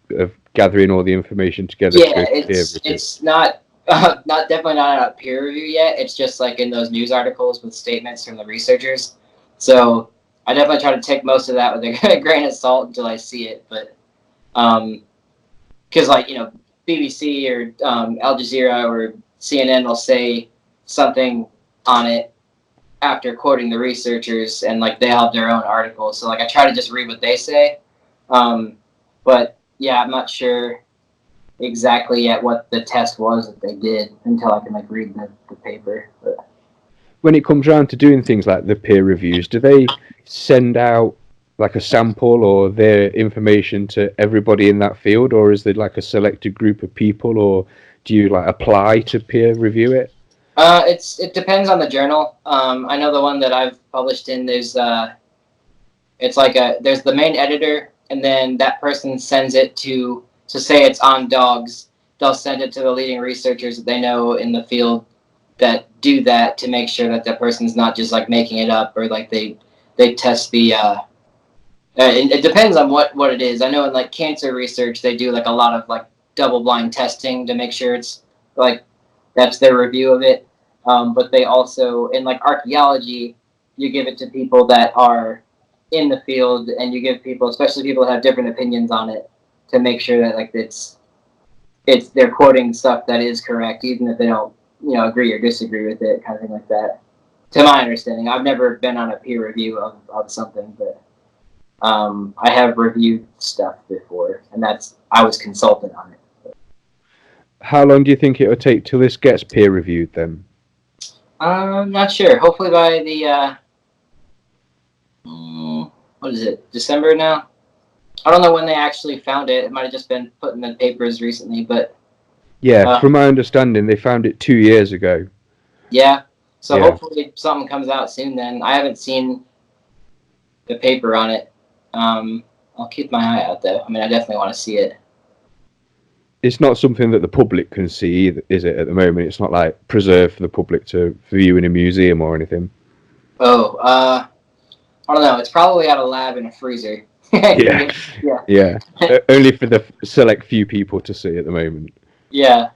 gathering all the information together? Yeah, it's not definitely not out peer review yet. It's just like in those news articles with statements from the researchers. So. I definitely try to take most of that with a grain of salt until I see it, but because like BBC or Al Jazeera or CNN will say something on it after quoting the researchers, and like they have their own articles, so like I try to just read what they say, but yeah, I'm not sure exactly yet what the test was that they did until I can like read the paper. But. When it comes around to doing things like the peer reviews, do they send out like a sample or their information to everybody in that field, or is there like a selected group of people, or do you like apply to peer review it? It depends on the journal. I know the one that I've published in, there's there's the main editor, and then that person sends it to say it's on dogs. They'll send it to the leading researchers that they know in the field that do that to make sure that the person's not just like making it up, or like they test the it depends on what it is. I know in like cancer research they do like a lot of like double-blind testing to make sure it's like that's their review of it, but they also in like archaeology you give it to people that are in the field, and you give people, especially people that have different opinions on it, to make sure that like it's they're quoting stuff that is correct even if they don't agree or disagree with it, kind of thing like that. To my understanding, I've never been on a peer review of something, but I have reviewed stuff before, and I was consultant on it. How long do you think it will take till this gets peer reviewed then? I'm not sure. Hopefully by the what is it? December now? I don't know when they actually found it. It might have just been put in the papers recently, but Yeah, from my understanding, they found it 2 years ago. yeah. So Yeah. hopefully something comes out soon. Then I haven't seen the paper on it. I'll keep my eye out though. I mean, I definitely want to see it. It's not something that the public can see either, is it? At the moment, it's not like preserved for the public to view in a museum or anything. Oh, I don't know. It's probably at a lab in a freezer. Yeah, Yeah. yeah. Only for the select few people to see at the moment. Yeah.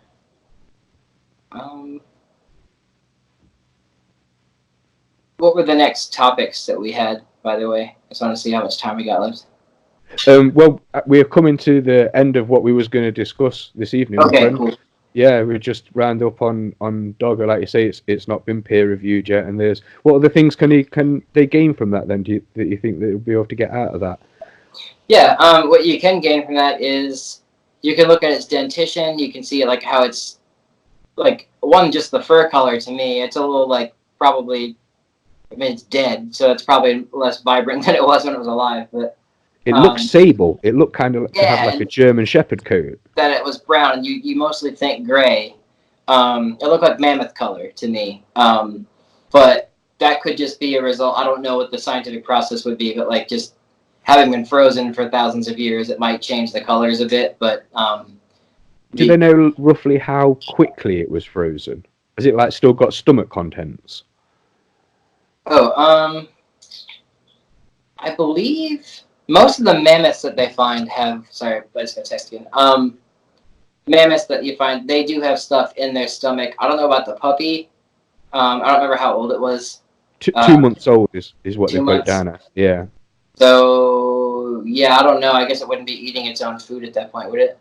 What were the next topics that we had, by the way? I just want to see how much time we got left. Well, we're coming to the end of what we was going to discuss this evening. Okay, cool. Yeah, we just round up on Dogger. Like you say, it's not been peer reviewed yet. And there's what other things can they gain from that then? That you think they'll be able to get out of that? Yeah, what you can gain from that is you can look at its dentition. You can see like how it's like just the fur color to me. It's a little like probably. I mean, it's dead, so it's probably less vibrant than it was when it was alive. But it looks sable. It looked kind of to have like a German Shepherd coat. That it was brown, and you mostly think gray. It looked like mammoth color to me. But that could just be a result. I don't know what the scientific process would be, but like just having been frozen for thousands of years, it might change the colors a bit. But do they know roughly how quickly it was frozen? Has it like still got stomach contents? Oh, I believe most of the mammoths that they find have. Sorry, I just got text again. Mammoths that you find, they do have stuff in their stomach. I don't know about the puppy. I don't remember how old it was. 2 months old is what they 2 put it months. down at. Yeah. So yeah, I don't know. I guess it wouldn't be eating its own food at that point, would it?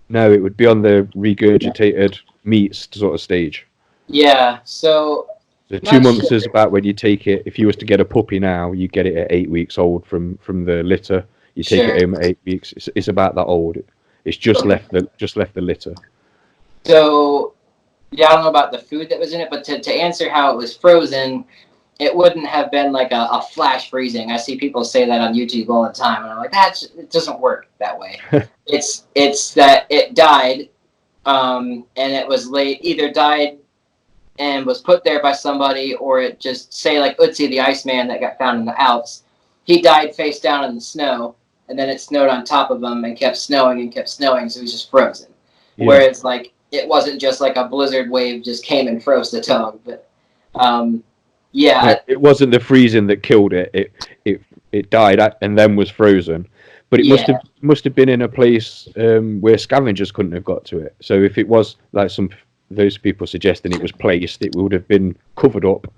No, it would be on the regurgitated meats sort of stage. Yeah. So. The 2 months is about when you take it. If you was to get a puppy now, you get it at 8 weeks old from the litter. You take it home at 8 weeks. It's about that old. It's just left the litter. So yeah, I don't know about the food that was in it, but to answer how it was frozen, it wouldn't have been like a flash freezing. I see people say that on YouTube all the time, and I'm like, it doesn't work that way. it's that it died, and it was either died and was put there by somebody, or it just, say like Ötzi the Iceman that got found in the Alps, he died face down in the snow, and then it snowed on top of him and kept snowing, so he was just frozen. Yeah. Whereas like it wasn't just like a blizzard wave just came and froze the dog, but yeah. No, it wasn't the freezing that killed it. It died and then was frozen, but it must have been in a place where scavengers couldn't have got to it. So if it was like those people suggesting it was placed, it would have been covered up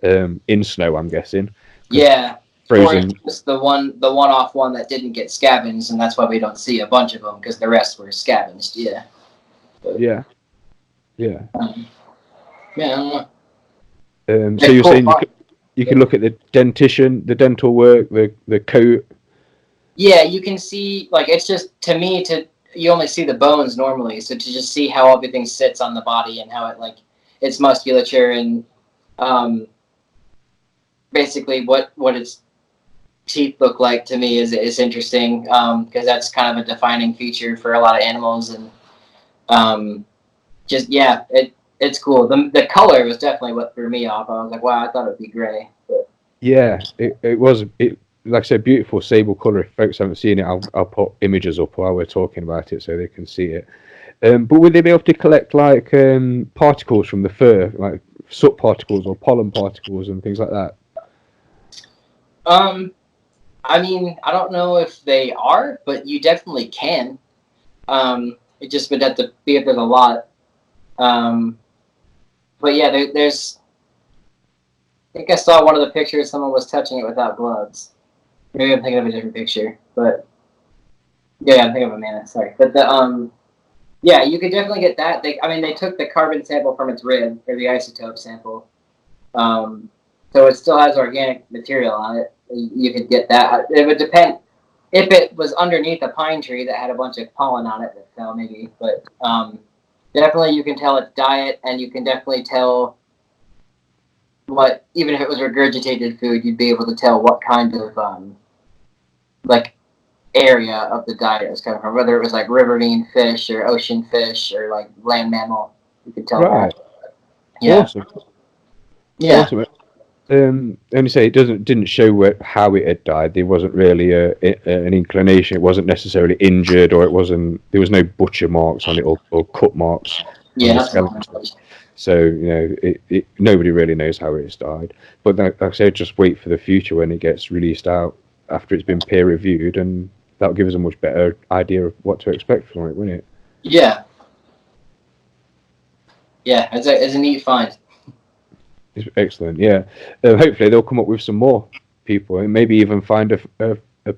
in snow, I'm guessing. Yeah, frozen. Or just the one-off one that didn't get scavenged, and that's why we don't see a bunch of them, because the rest were scavenged. Yeah. But, yeah. Yeah, I don't know. So you're saying you can look at the dentition, the dental work, the coat. Yeah, you can see, like, it's just, to me, you only see the bones normally, so to just see how everything sits on the body and how it, like, its musculature and basically what its teeth look like, to me is interesting, because that's kind of a defining feature for a lot of animals, and it's cool. The color was definitely what threw me off. I was like, wow, I thought it would be gray. But. Yeah, it was. Like I said, beautiful sable colour. If folks haven't seen it, I'll put images up while we're talking about it so they can see it. But would they be able to collect like particles from the fur, like soot particles or pollen particles and things like that? I mean, I don't know if they are, but you definitely can. It just would have to be if there's a lot. But yeah, there's. I think I saw one of the pictures. Someone was touching it without gloves. Maybe I'm thinking of a different picture, but yeah, I'm thinking of a mammoth. Sorry, but yeah, you could definitely get that. They took the carbon sample from its rib or the isotope sample, so it still has organic material on it. You could get that. It would depend if it was underneath a pine tree that had a bunch of pollen on it that fell, maybe. But definitely, you can tell its diet, and you can definitely tell what, even if it was regurgitated food, you'd be able to tell what kind of like area of the diet it was coming from, whether it was like riverine fish or ocean fish or like land mammal. You could tell Right. that. Yeah. Awesome. Yeah. Awesome. And you say it didn't show how it had died. There wasn't really an inclination. It wasn't necessarily injured, or there was no butcher marks on it or cut marks on the skeleton. So nobody really knows how it's died. But like I said, just wait for the future when it gets released out after it's been peer reviewed, and that'll give us a much better idea of what to expect from it, won't it? Yeah. Yeah, it's a neat find. It's excellent, yeah. Hopefully they'll come up with some more people, and maybe even find a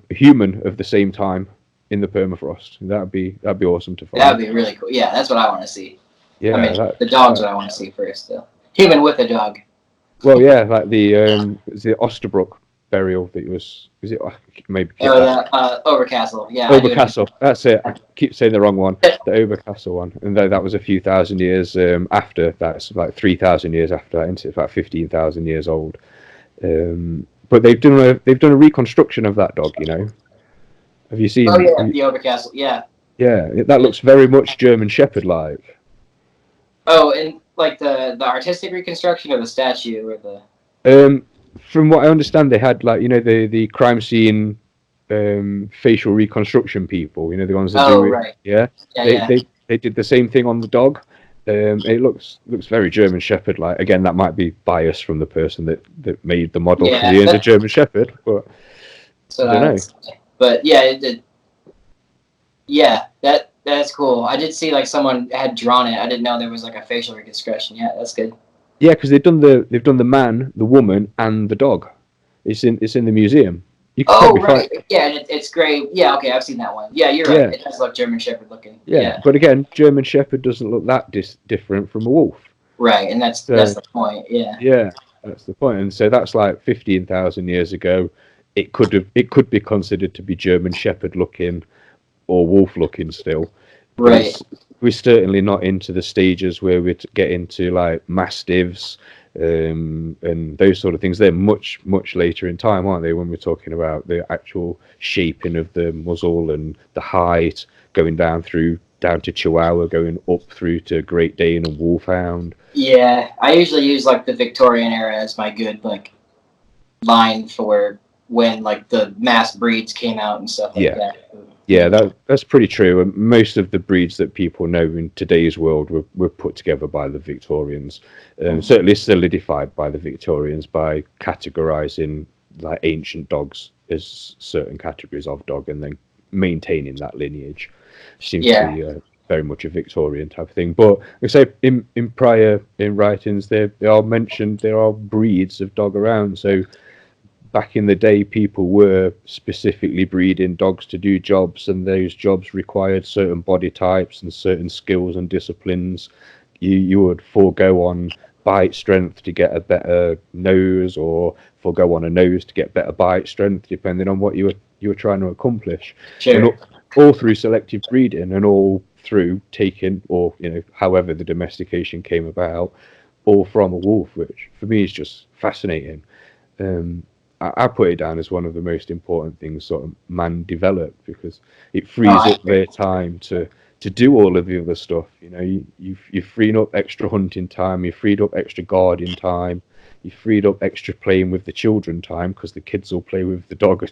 human of the same time in the permafrost. That'd be awesome to find. That'd be really cool. Yeah, that's what I want to see. Yeah, I mean, the dog's what I want to see first, though. Human with a dog. Well, yeah, like the Osterbrook burial that was it maybe? Overcastle. Yeah. Overcastle. That's it. I keep saying the wrong one. The Overcastle one, and that was a few thousand years after. That's like 3,000 years after that. It's about 15,000 years old. But they've done a reconstruction of that dog. Have you seen? Oh yeah, the Overcastle. Yeah. Yeah, that looks very much German Shepherd like. Oh, and like the artistic reconstruction of the statue or the. From what I understand, they had the crime scene facial reconstruction people. The ones that do it. Right. Yeah. They did the same thing on the dog. It looks very German Shepherd like. Again, that might be bias from the person that made the model because he is a German Shepherd, but I don't know. But yeah, that's cool. I did see like someone had drawn it. I didn't know there was like a facial reconstruction. Yeah, that's good. Yeah, because they've done the man, the woman, and the dog. It's in the museum. You can right. Yeah, and it's great. Yeah, okay, I've seen that one. Yeah, you're right. Yeah. It does look German Shepherd looking. Yeah, but again, German Shepherd doesn't look that different from a wolf. Right, and that's the point. Yeah. Yeah, that's the point. And so that's like 15,000 years ago. It could be considered to be German Shepherd looking or wolf looking still. Right. We're certainly not into the stages where we get into like mastiffs and those sort of things. They're much, much later in time, aren't they, when we're talking about the actual shaping of the muzzle and the height, going down to Chihuahua, going up through to Great Dane and Wolfhound. Yeah, I usually use like the Victorian era as my good like line for when like the mass breeds came out and stuff like that. Yeah, that's pretty true. And most of the breeds that people know in today's world were put together by the Victorians, certainly solidified by the Victorians by categorizing like ancient dogs as certain categories of dog and then maintaining that lineage. Seems to be very much a Victorian type of thing. But I say in prior writings, they are mentioned there are breeds of dog around. So back in the day, people were specifically breeding dogs to do jobs, and those jobs required certain body types and certain skills and disciplines. You would forego on bite strength to get a better nose, or forego on a nose to get better bite strength, depending on what you were trying to accomplish. Sure. And all through selective breeding, and all through taking, or however the domestication came about, all from a wolf, which for me is just fascinating. I put it down as one of the most important things sort of man developed, because it frees up their time to do all of the other stuff. You've freed up extra hunting time, you've freed up extra guarding time, you've freed up extra playing with the children time, because the kids will play with the dog.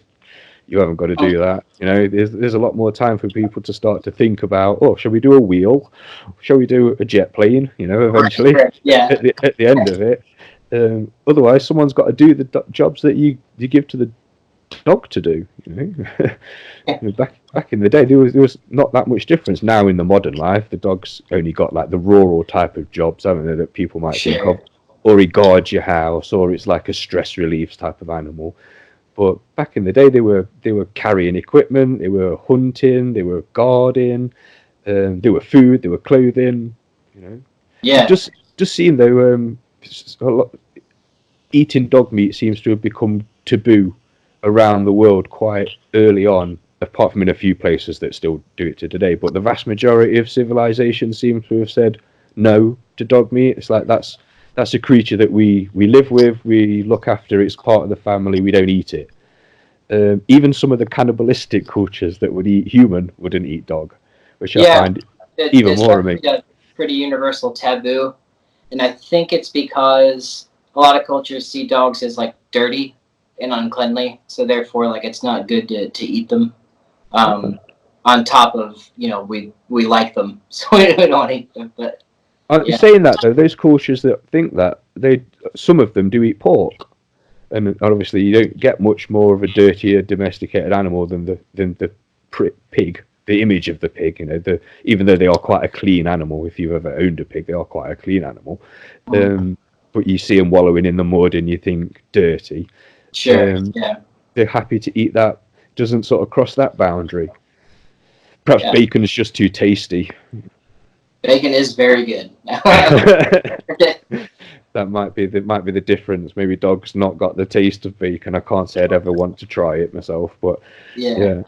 You haven't got to do that. There's a lot more time for people to start to think about, shall we do a wheel? Shall we do a jet plane? Eventually, at the end of it. Otherwise, someone's got to do the jobs that you give to the dog to do. Back in the day, there was not that much difference. Now in the modern life, the dog's only got like the rural type of jobs, haven't they, that people might think of, or he guards your house, or it's like a stress relief type of animal. But back in the day, they were carrying equipment, they were hunting, they were guarding, they were food, they were clothing. Yeah. Just seeing though. A lot, eating dog meat seems to have become taboo around the world quite early on, apart from in a few places that still do it to today. But the vast majority of civilization seems to have said no to dog meat. It's like that's a creature that we live with, we look after, it's part of the family, we don't eat it. Even some of the cannibalistic cultures that would eat human wouldn't eat dog, which I find even more amazing. A pretty universal taboo, and I think it's because a lot of cultures see dogs as like dirty and uncleanly, so therefore like it's not good to eat them. On top of, you know, we like them, so we don't want to eat them. But saying that though, those cultures that think that, some of them do eat pork. And obviously, you don't get much more of a dirtier domesticated animal than the pig, the image of the pig. You know, even though they are quite a clean animal. If you've ever owned a pig, they are quite a clean animal. But you see them wallowing in the mud, and you think dirty. Sure. They're happy to eat that. Doesn't sort of cross that boundary. Perhaps bacon is just too tasty. Bacon is very good. That might be the difference. Maybe dog's not got the taste of bacon. I can't say I'd ever want to try it myself, but yeah,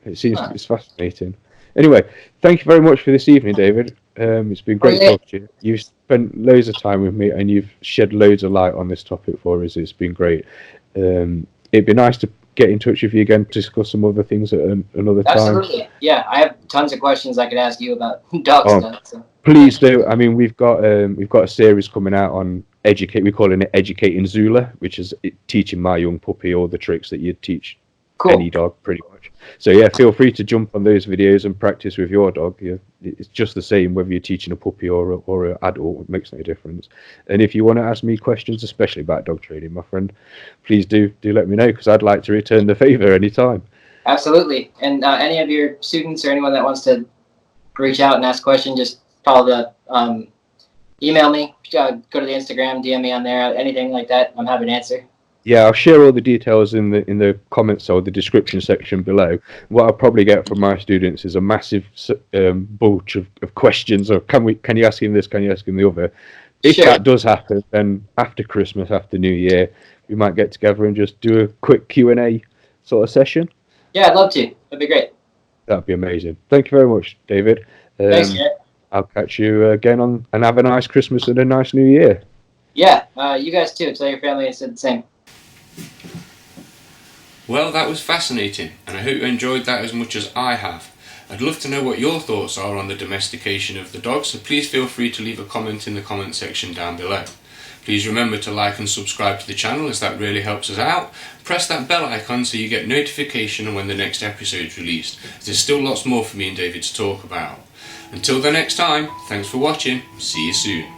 it seems it's fascinating. Anyway, thank you very much for this evening, David. It's been great talking to you. You've spent loads of time with me, and you've shed loads of light on this topic for us. It's been great. It'd be nice to get in touch with you again to discuss some other things at another time. Absolutely. Yeah, I have tons of questions I could ask you about dog stuff. So. Please do. I mean, we've got a series coming out on we're calling it Educating Zula, which is teaching my young puppy all the tricks that you'd teach any dog, pretty much. So yeah, feel free to jump on those videos and practice with your dog. Yeah, it's just the same whether you're teaching a puppy or an adult. It makes no difference. And if you want to ask me questions, especially about dog training, my friend, please do let me know, because I'd like to return the favor anytime. Absolutely. And any of your students or anyone that wants to reach out and ask questions, just call email me, go to the Instagram, DM me on there, anything like that. I'm happy to answer. Yeah, I'll share all the details in the comments or the description section below. What I'll probably get from my students is a massive bunch of questions, or can you ask him this, can you ask him the other? If that does happen, then after Christmas, after New Year, we might get together and just do a quick Q&A sort of session. Yeah, I'd love to. That'd be great. That'd be amazing. Thank you very much, David. Thanks, Gareth. I'll catch you again and have a nice Christmas and a nice New Year. Yeah, you guys too. Tell your family I said the same. Well, that was fascinating, and I hope you enjoyed that as much as I have. I'd love to know what your thoughts are on the domestication of the dog, so please feel free to leave a comment in the comment section down below. Please remember to like and subscribe to the channel, as that really helps us out. Press that bell icon so you get notification when the next episode is released. There's still lots more for me and David to talk about. Until the next time, thanks for watching, see you soon.